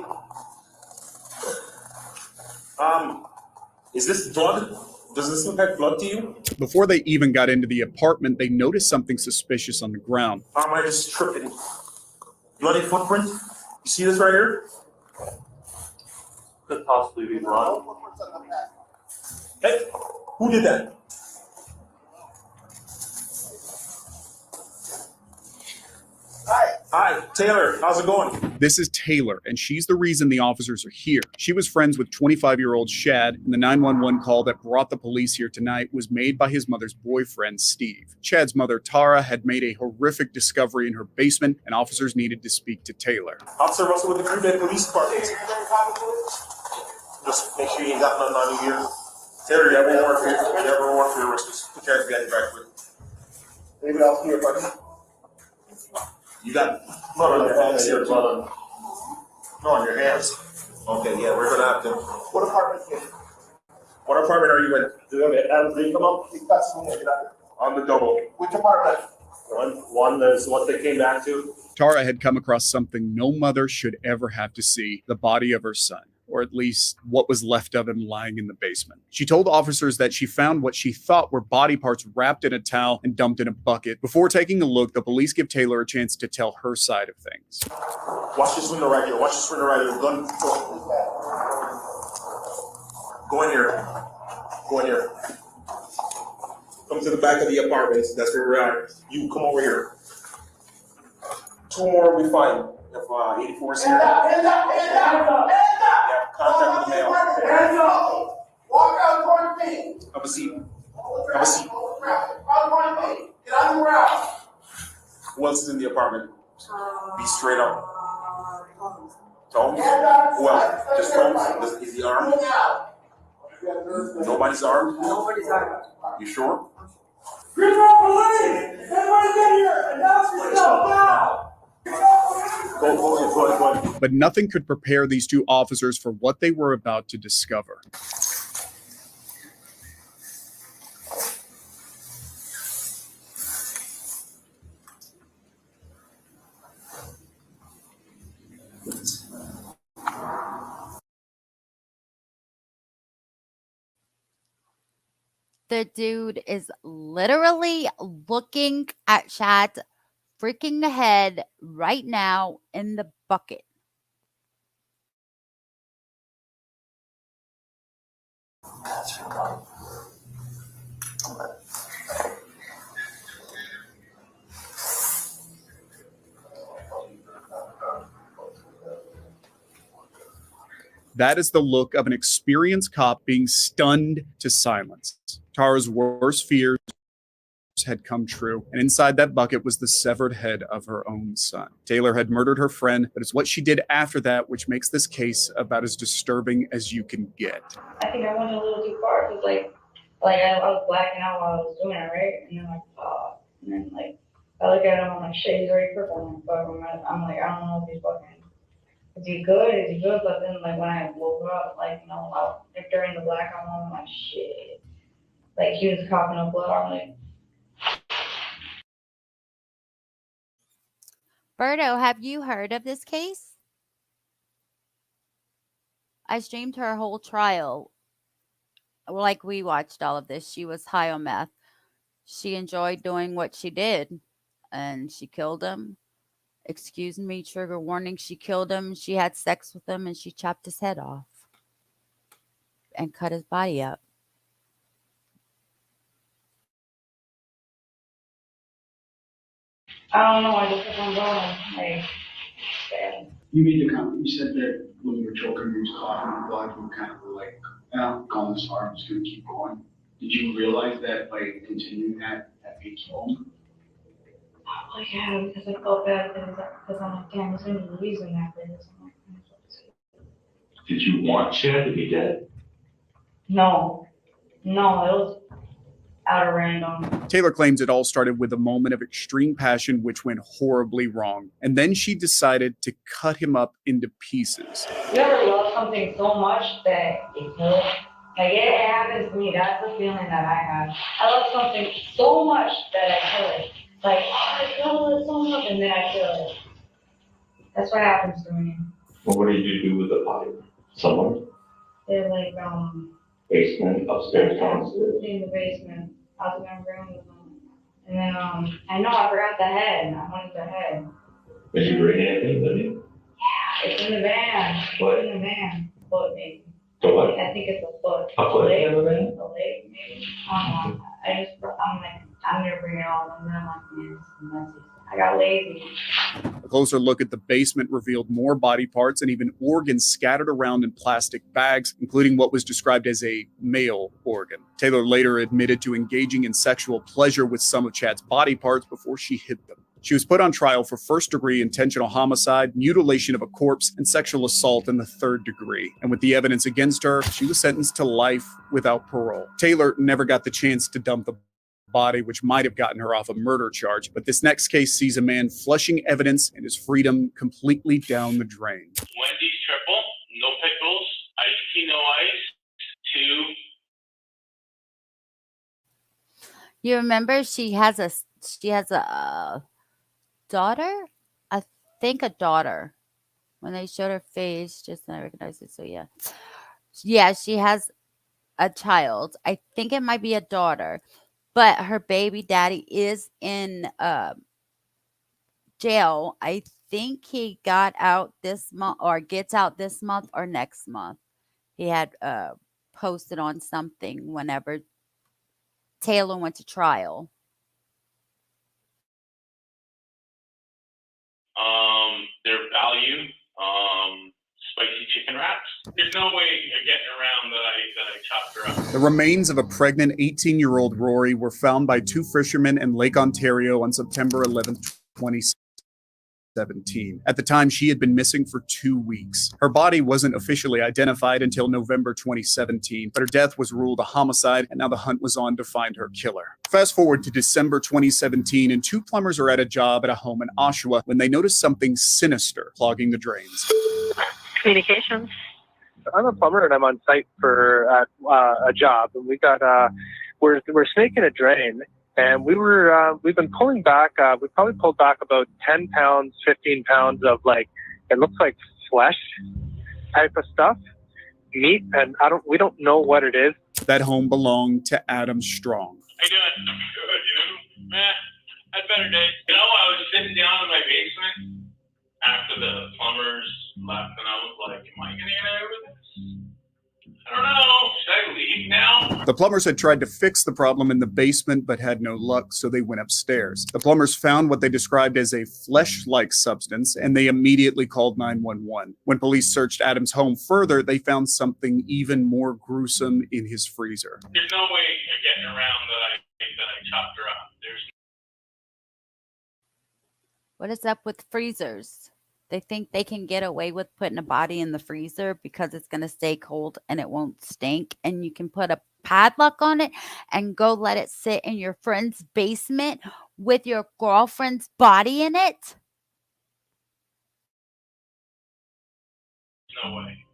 is this blood? Does this look like blood to you? Before they even got into the apartment, they noticed something suspicious on the ground. Am I just tripping? Bloody footprint? You see this right here? Could possibly be blood. Hey, who did that? Hi. Hi, Taylor. How's it going? This is Taylor, and she's the reason the officers are here. She was friends with 25-year-old Shad, and the 911 call that brought the police here tonight was made by his mother's boyfriend, Steve. Shad's mother, Tara, had made a horrific discovery in her basement, and officers needed to speak to Taylor. Officer Russell with the Green Bay Police Department. Just make sure you ain't got nothing on you here. Taylor, you have one more for your wrist. Put your hands behind your back, please. Anything else in your pocket? You got blood on your hands here, blood on. No, on your hands. Okay, yeah, we're gonna have to. What apartment are you in? Do you have a come up? On the double. Which apartment? One is what they came back to. Tara had come across something no mother should ever have to see: the body of her son, or at least what was left of him lying in the basement. She told officers that she found what she thought were body parts wrapped in a towel and dumped in a bucket. Before taking a look, the police give Taylor a chance to tell her side of things. Watch this window right here. Gun. Go in here. Come to the back of the apartment. That's where we're at. You come over here. Two more will be fine. If 84 is here. Hands up. Contact with the mail. Hands up. Walk out towards me. Have a seat. Get on the ground. Who else is in the apartment? Be straight up. Tom? Who else? Just Tom? Is he armed? Nobody's armed? Nobody's armed. You sure? Police! Everybody get here! Announce yourself now! Go ahead. But nothing could prepare these two officers for what they were about to discover. The dude is literally looking at Shad's freaking head right now in the bucket. That is the look of an experienced cop being stunned to silence. Tara's worst fears had come true, and inside that bucket was the severed head of her own son. Taylor had murdered her friend, but it's what she did after that which makes this case about as disturbing as you can get. I think I went a little too far because I was blacking out while I was doing it, right? And then I look at him, I'm like, shit, he's already purple. I'm like, I don't know if he's fucking. Is he good? But then when I woke up, during the blackout moment, I'm like, shit. He was coughing up blood. I'm like. Berto, have you heard of this case? I streamed her whole trial. We watched all of this. She was high on meth. She enjoyed doing what she did, and she killed him. Excuse me, trigger warning. She killed him. She had sex with him, and she chopped his head off and cut his body up. I don't know. I just kept on going. You made the comment. You said that when you were choking, you was coughing blood. You kind of were gone this far. I'm just going to keep going. Did you realize that by continuing that may kill him? Yeah, because I felt bad because I'm like, damn, there's any reason that for this. Did you want Chad to be dead? No, it was out of random. Taylor claims it all started with a moment of extreme passion which went horribly wrong, and then she decided to cut him up into pieces. You ever love something so much that it kills? It happens to me. That's the feeling that I have. I love something so much that I kill it. I love it so much, and then I kill it. That's what happens to me. Well, what did you do with the body? Somewhere? They're basement, upstairs, downstairs? In the basement. I was gonna bring them. And then I know I forgot the head. I wanted the head. Did you bring anything with you? Yeah, it's in the van. What? It's in the van. Foot maybe. The what? I think it's a foot. A foot in the van? A leg maybe. I don't know. I'm gonna bring it all, and then I'm like, man, I got lazy. A closer look at the basement revealed more body parts and even organs scattered around in plastic bags, including what was described as a male organ. Taylor later admitted to engaging in sexual pleasure with some of Chad's body parts before she hid them. She was put on trial for first-degree intentional homicide, mutilation of a corpse, and sexual assault in the third degree. And with the evidence against her, she was sentenced to life without parole. Taylor never got the chance to dump the body, which might have gotten her off a murder charge. But this next case sees a man flushing evidence and his freedom completely down the drain. Wendy's triple, no pickles, iced tea, no ice, 2. You remember she has a daughter? I think a daughter. When they showed her face, just I recognized it. So yeah. Yeah, she has a child. I think it might be a daughter. But her baby daddy is in jail. I think he got out this month or gets out this month or next month. He had posted on something whenever Taylor went to trial. Their value, spicy chicken wraps. There's no way of getting around that I chopped her up. The remains of a pregnant 18-year-old Rory were found by two fishermen in Lake Ontario on September 11, 2017. At the time, she had been missing for 2 weeks. Her body wasn't officially identified until November 2017, but her death was ruled a homicide, and now the hunt was on to find her killer. Fast forward to December 2017, and two plumbers are at a job at a home in Oshawa when they notice something sinister clogging the drains. Communications. I'm a plumber and I'm on site for a job, and we got we're snaking a drain, and we've been pulling back. We probably pulled back about 10 pounds, 15 pounds of it looks like flesh type of stuff, meat, and we don't know what it is. That home belonged to Adam Strong. How you doing? Good, you? Had better days. You know, I was sitting down in my basement after the plumbers left, and I was like, am I going to get out of this? I don't know. Should I leave now? The plumbers had tried to fix the problem in the basement, but had no luck, so they went upstairs. The plumbers found what they described as a flesh-like substance, and they immediately called 911. When police searched Adam's home further, they found something even more gruesome in his freezer. There's no way of getting around that I chopped her up. What is up with freezers? They think they can get away with putting a body in the freezer because it's going to stay cold and it won't stink. And you can put a padlock on it and go let it sit in your friend's basement with your girlfriend's body in it. No way.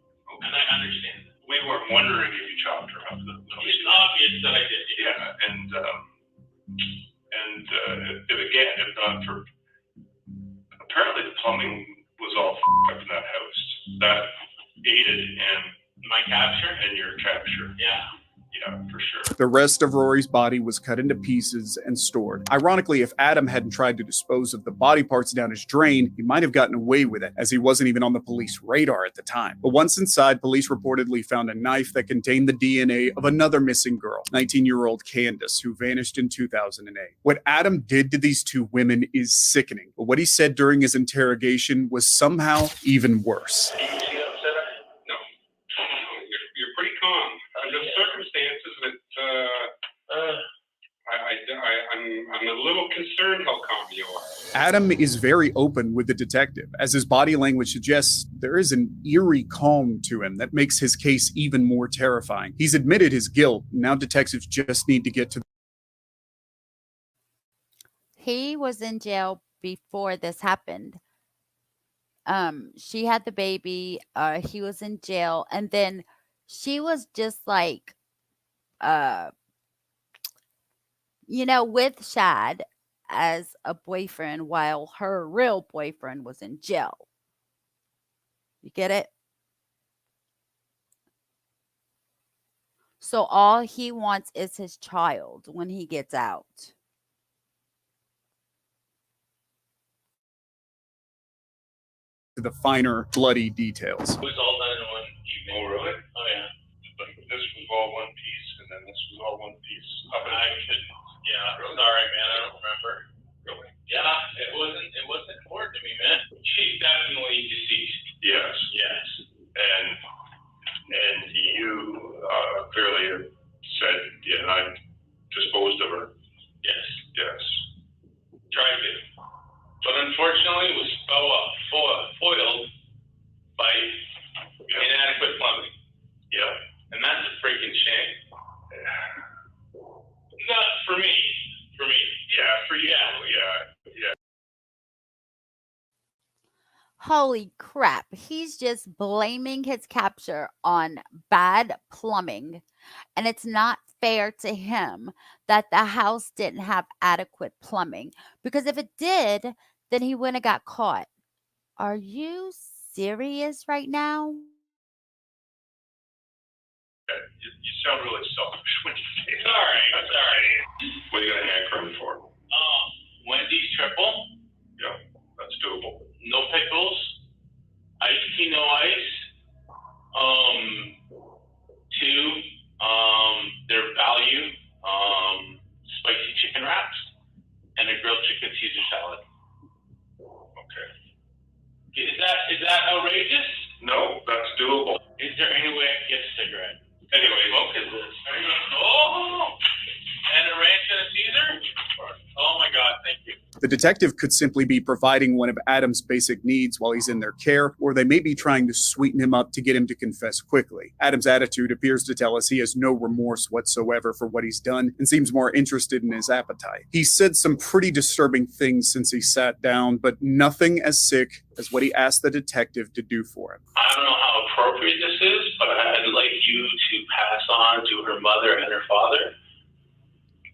And I understand. We weren't wondering if you chopped her up. It's obvious that I did. Yeah, and again, if not for apparently the plumbing was all up in that house. That aided in my capture and your capture. Yeah, for sure. The rest of Rory's body was cut into pieces and stored. Ironically, if Adam hadn't tried to dispose of the body parts down his drain, he might have gotten away with it, as he wasn't even on the police radar at the time. But once inside, police reportedly found a knife that contained the DNA of another missing girl, 19-year-old Candace, who vanished in 2008. What Adam did to these two women is sickening, but what he said during his interrogation was somehow even worse. You see upset? No. You're pretty calm. Under the circumstances that I'm a little concerned how calm you are. Adam is very open with the detective. As his body language suggests, there is an eerie calm to him that makes his case even more terrifying. He's admitted his guilt. Now detectives just need to get to... He was in jail before this happened. She had the baby. He was in jail. And then she was just like, with Shad as a boyfriend while her real boyfriend was in jail. You get it? So all he wants is his child when he gets out. The finer, bloody details. It was all done in one evening. Oh, really? Oh, yeah. But this was all one piece, and then this was all one piece. Yeah, really? Sorry, man, I don't remember. Really? Yeah, it wasn't important to me, man. She's definitely deceased. Yes. Yes. And you clearly have said, yeah, I disposed of her. Yes. Yes. Tried to. But unfortunately was foiled by inadequate plumbing. Yep. And that's a freaking shame. Not for me. For me. Yeah, for you. Yeah. Holy crap. He's just blaming his capture on bad plumbing. And it's not fair to him that the house didn't have adequate plumbing. Because if it did, then he wouldn't have got caught. Are you serious right now? You sound really selfish when you say that. Sorry. What are you gonna hack from for? Wendy's triple. Yeah, that's doable. No pickles. Iced tea, no ice. Two. Their value. Spicy chicken wraps and a grilled chicken Caesar salad. Okay. Is that outrageous? No, that's doable. Is there any way I can get a cigarette? Anyway, smoke is this. Oh! And a ranch and a Caesar? Oh my God, thank you. The detective could simply be providing one of Adam's basic needs while he's in their care, or they may be trying to sweeten him up to get him to confess quickly. Adam's attitude appears to tell us he has no remorse whatsoever for what he's done and seems more interested in his appetite. He said some pretty disturbing things since he sat down, but nothing as sick as what he asked the detective to do for him. I don't know how appropriate this is, but I'd like you to pass on to her mother and her father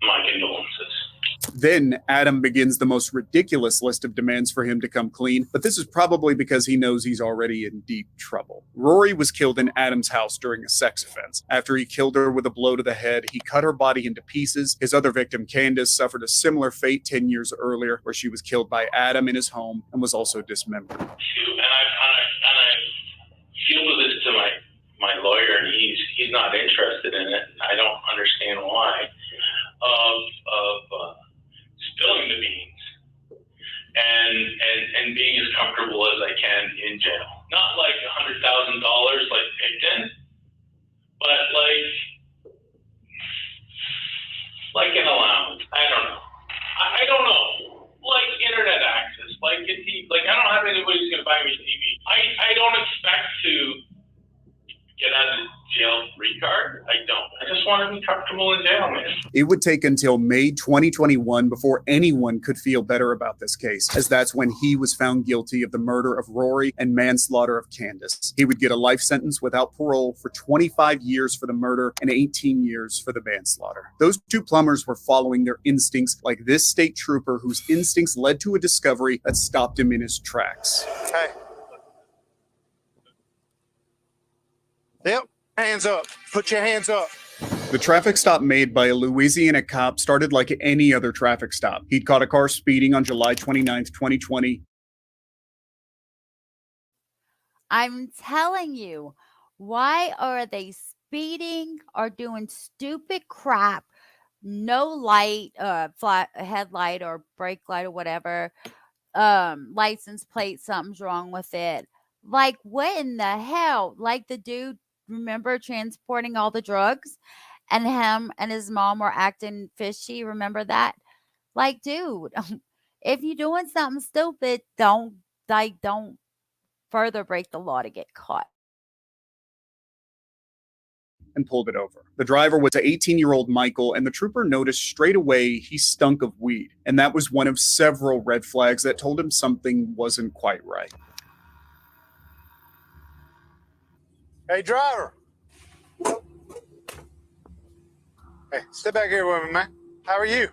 my condolences. Then Adam begins the most ridiculous list of demands for him to come clean, but this is probably because he knows he's already in deep trouble. Rory was killed in Adam's house during a sex offense. After he killed her with a blow to the head, he cut her body into pieces. His other victim, Candace, suffered a similar fate 10 years earlier, where she was killed by Adam in his home and was also dismembered. And I feel this to my lawyer, and he's not interested in it. I don't understand why. Of spilling the beans and being as comfortable as I can in jail. Not like $100,000 like Pigden, but like an allowance. I don't know. I don't know. Like internet access. Like I don't have anybody who's gonna buy me TV. I don't expect to get out of jail free card. I don't. I just want to be comfortable in jail, man. It would take until May 2021 before anyone could feel better about this case, as that's when he was found guilty of the murder of Rory and manslaughter of Candace. He would get a life sentence without parole for 25 years for the murder and 18 years for the manslaughter. Those two plumbers were following their instincts, like this state trooper whose instincts led to a discovery that stopped him in his tracks. Hey. Yep. Hands up. Put your hands up. The traffic stop made by a Louisiana cop started like any other traffic stop. He'd caught a car speeding on July 29th, 2020. I'm telling you, why are they speeding or doing stupid crap? No light, flat headlight or brake light or whatever, license plate, something's wrong with it. Like, what in the hell? Like the dude, remember, transporting all the drugs, and him and his mom were acting fishy. Remember that? Like, dude, if you're doing something stupid, don't further break the law to get caught. And pulled it over. The driver was an 18-year-old Michael, and the trooper noticed straight away he stunk of weed. And that was one of several red flags that told him something wasn't quite right. Hey, driver. Hey, step back here with me, man. How are you?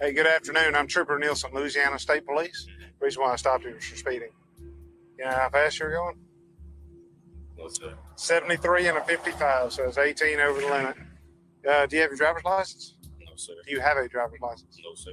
Hey, good afternoon. I'm Trooper Nielsen, Louisiana State Police. The reason why I stopped you was for speeding. You know how fast you're going? What's that? 73 and a 55, so it's 18 over the limit. Do you have your driver's license? No, sir. Do you have a driver's license? No, sir.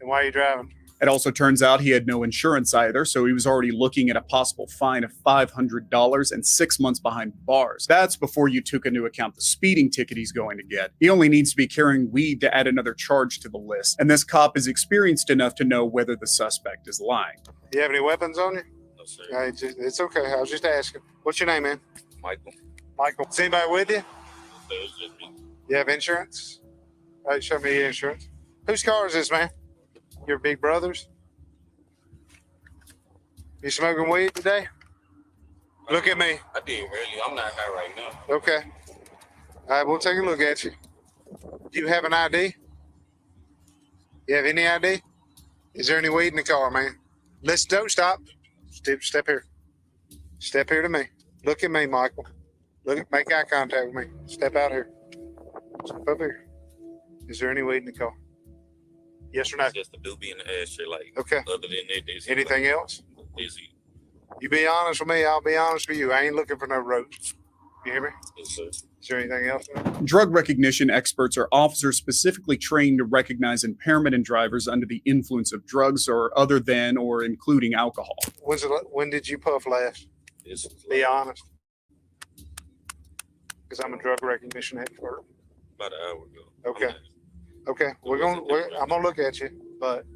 Then why are you driving? It also turns out he had no insurance either, so he was already looking at a possible fine of $500 and 6 months behind bars. That's before you took into account the speeding ticket he's going to get. He only needs to be carrying weed to add another charge to the list, and this cop is experienced enough to know whether the suspect is lying. Do you have any weapons on you? No, sir. It's okay. I was just asking. What's your name, man? Michael. Michael. Is anybody with you? So it's just me. You have insurance? All right, show me your insurance. Whose car is this, man? Your big brother's? You smoking weed today? Look at me. I did really. I'm not high right now. Okay. All right, we'll take a look at you. Do you have an ID? You have any ID? Is there any weed in the car, man? Don't stop. Step here. Step here to me. Look at me, Michael. Make eye contact with me. Step out here. Step up here. Is there any weed in the car? Yes or no? Just a doobie in the ashtray, like. Okay. Other than that, there's anything else? Dizzy. You be honest with me, I'll be honest with you. I ain't looking for no roads. You hear me? Yes, sir. Is there anything else? Drug recognition experts are officers specifically trained to recognize impairment in drivers under the influence of drugs or other than or including alcohol. When did you puff last? Be honest. Because I'm a drug recognition expert. About an hour ago. Okay. Okay. I'm gonna look at you, but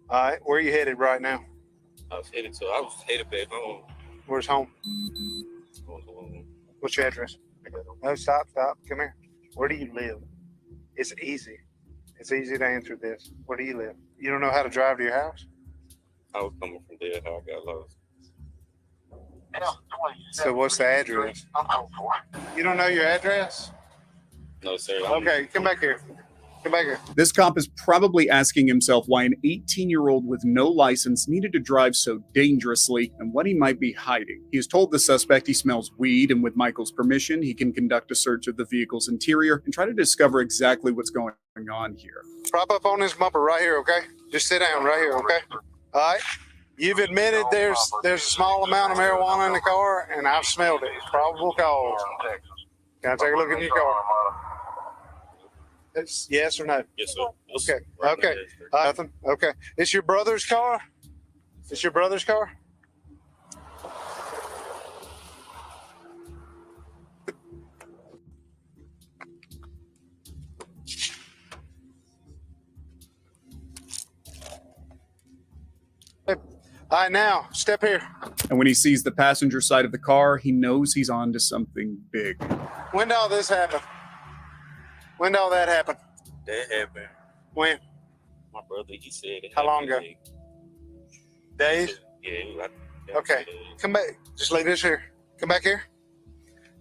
all right, where are you headed right now? I was headed back home. Where's home? What's your address? No, stop. Come here. Where do you live? It's easy. It's easy to answer this. Where do you live? You don't know how to drive to your house? I was coming from there, how I got lost. So what's the address? You don't know your address? No, sir. Okay, come back here. Come back here. This cop is probably asking himself why an 18-year-old with no license needed to drive so dangerously and what he might be hiding. He has told the suspect he smells weed, and with Michael's permission, he can conduct a search of the vehicle's interior and try to discover exactly what's going on here. Prop up on this bumper right here, okay? Just sit down right here, okay? All right. You've admitted there's a small amount of marijuana in the car, and I've smelled it. It's probable cause. Can I take a look at your car? It's yes or no? Yes, sir. Okay. Okay. Nothing. Okay. It's your brother's car? It's your brother's car? All right, now, step here. And when he sees the passenger side of the car, he knows he's on to something big. When did all this happen? When did all that happen? That happened. When? My brother, he said it. How long ago? Days? Yeah. Okay. Come back. Just leave this here. Come back here.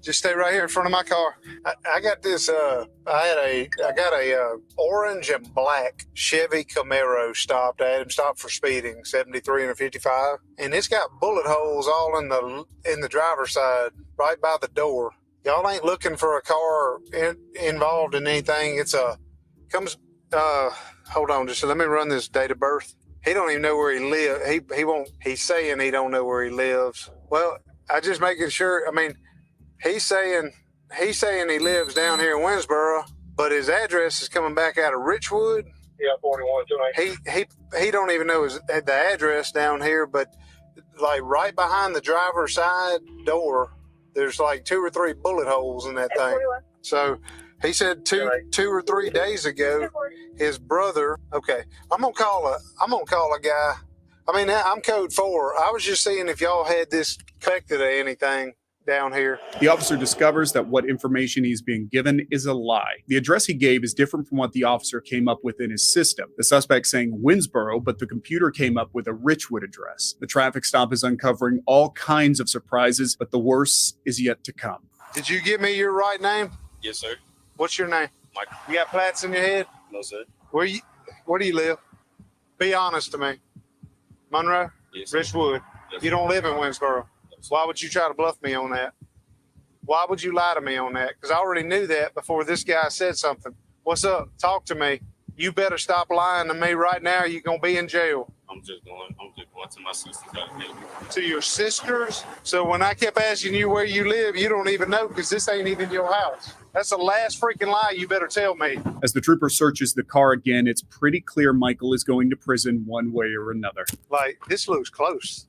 Just stay right here in front of my car. I got this. I got a orange and black Chevy Camaro stopped. I had him stopped for speeding, 73 and a 55, and it's got bullet holes all in the driver's side, right by the door. Y'all ain't looking for a car involved in anything. It's hold on, just let me run this date of birth. He don't even know where he lives. He's saying he don't know where he lives. Well, I just making sure. I mean, he's saying he lives down here in Winsboro, but his address is coming back out of Richwood. Yeah, 41. He don't even know the address down here, but like right behind the driver's side door, there's like 2 or 3 bullet holes in that thing. So he said two or 3 days ago, his brother. Okay, I'm gonna call a guy. I mean, I'm code 4. I was just seeing if y'all had this connected to anything down here. The officer discovers that what information he's being given is a lie. The address he gave is different from what the officer came up with in his system. The suspect saying Winsboro, but the computer came up with a Richwood address. The traffic stop is uncovering all kinds of surprises, but the worst is yet to come. Did you give me your right name? Yes, sir. What's your name? Michael. You got plaits in your head? No, sir. Where do you live? Be honest to me. Monroe? Yes, sir. Richwood. Yes, you don't live in Winsboro. Why would you try to bluff me on that? Why would you lie to me on that? Because I already knew that before this guy said something. What's up? Talk to me. You better stop lying to me right now. You're going to be in jail. I'm just going to my sister's house. To your sisters? So when I kept asking you where you live, you don't even know because this ain't even your house. That's the last freaking lie you better tell me. As the trooper searches the car again, it's pretty clear Michael is going to prison one way or another. Like, this looks close.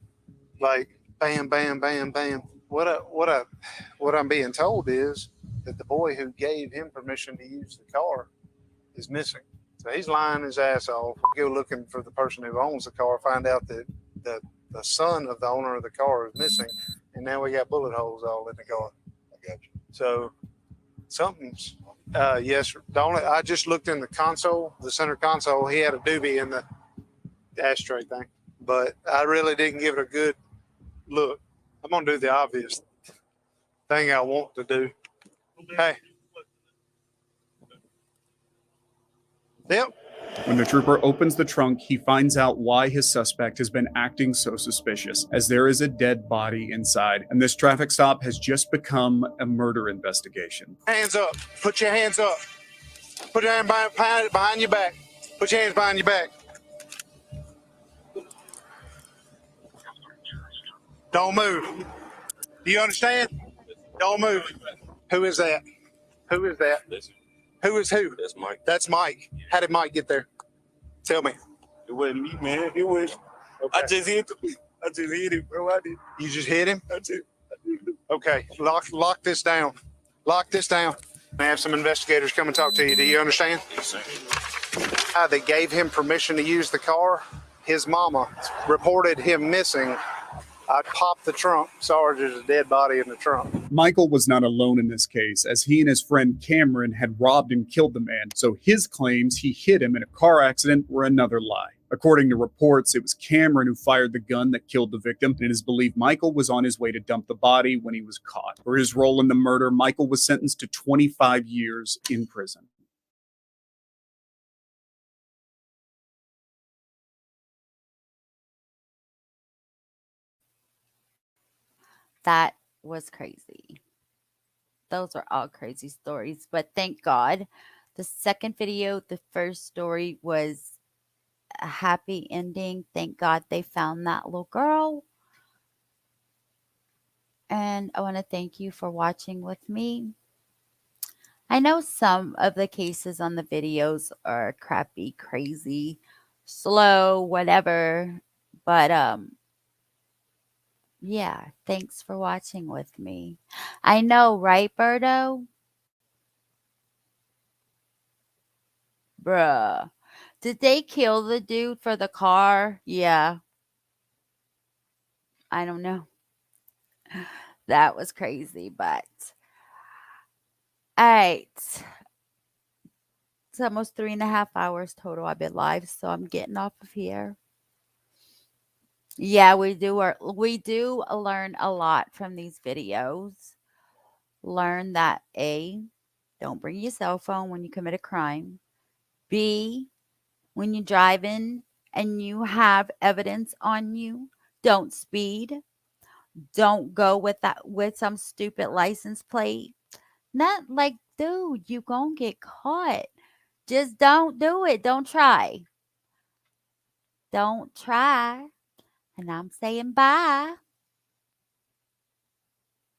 Like, bam, bam, bam, bam. What I'm being told is that the boy who gave him permission to use the car is missing. So he's lying his ass off. Go looking for the person who owns the car, find out that the son of the owner of the car is missing, and now we got bullet holes all in the car. I got you. So something's yes, I just looked in the console, the center console. He had a doobie in the ashtray thing, but I really didn't give it a good look. I'm gonna do the obvious thing I want to do. Hey. Yep. When the trooper opens the trunk, he finds out why his suspect has been acting so suspicious, as there is a dead body inside, and this traffic stop has just become a murder investigation. Hands up. Put your hands up. Put your hand behind your back. Put your hands behind your back. Don't move. Do you understand? Don't move. Who is that? Who is that? Who is who? That's Mike. That's Mike. How did Mike get there? Tell me. It wasn't me, man. It was. Okay. I just hit him, bro. I did. You just hit him? I did. Okay. Lock this down. Lock this down. I have some investigators come and talk to you. Do you understand? Yes, sir. They gave him permission to use the car. His mama reported him missing. I popped the trunk. Saw there's a dead body in the trunk. Michael was not alone in this case, as he and his friend Cameron had robbed and killed the man, so his claims he hit him in a car accident were another lie. According to reports, it was Cameron who fired the gun that killed the victim, and it is believed Michael was on his way to dump the body when he was caught. For his role in the murder, Michael was sentenced to 25 years in prison. That was crazy. Those are all crazy stories, but thank God. The second video, the first story was a happy ending. Thank God they found that little girl. And I want to thank you for watching with me. I know some of the cases on the videos are crappy, crazy, slow, whatever, but yeah, thanks for watching with me. I know, right, Birdo? Bruh. Did they kill the dude for the car? Yeah. I don't know. That was crazy, but all right. It's almost 3.5 hours total I've been live, so I'm getting off of here. Yeah, we do learn a lot from these videos. Learn that A, don't bring your cell phone when you commit a crime. B, when you're driving and you have evidence on you, don't speed. Don't go with some stupid license plate. Not like, dude, you gonna get caught. Just don't do it. Don't try. Don't try. And I'm saying bye.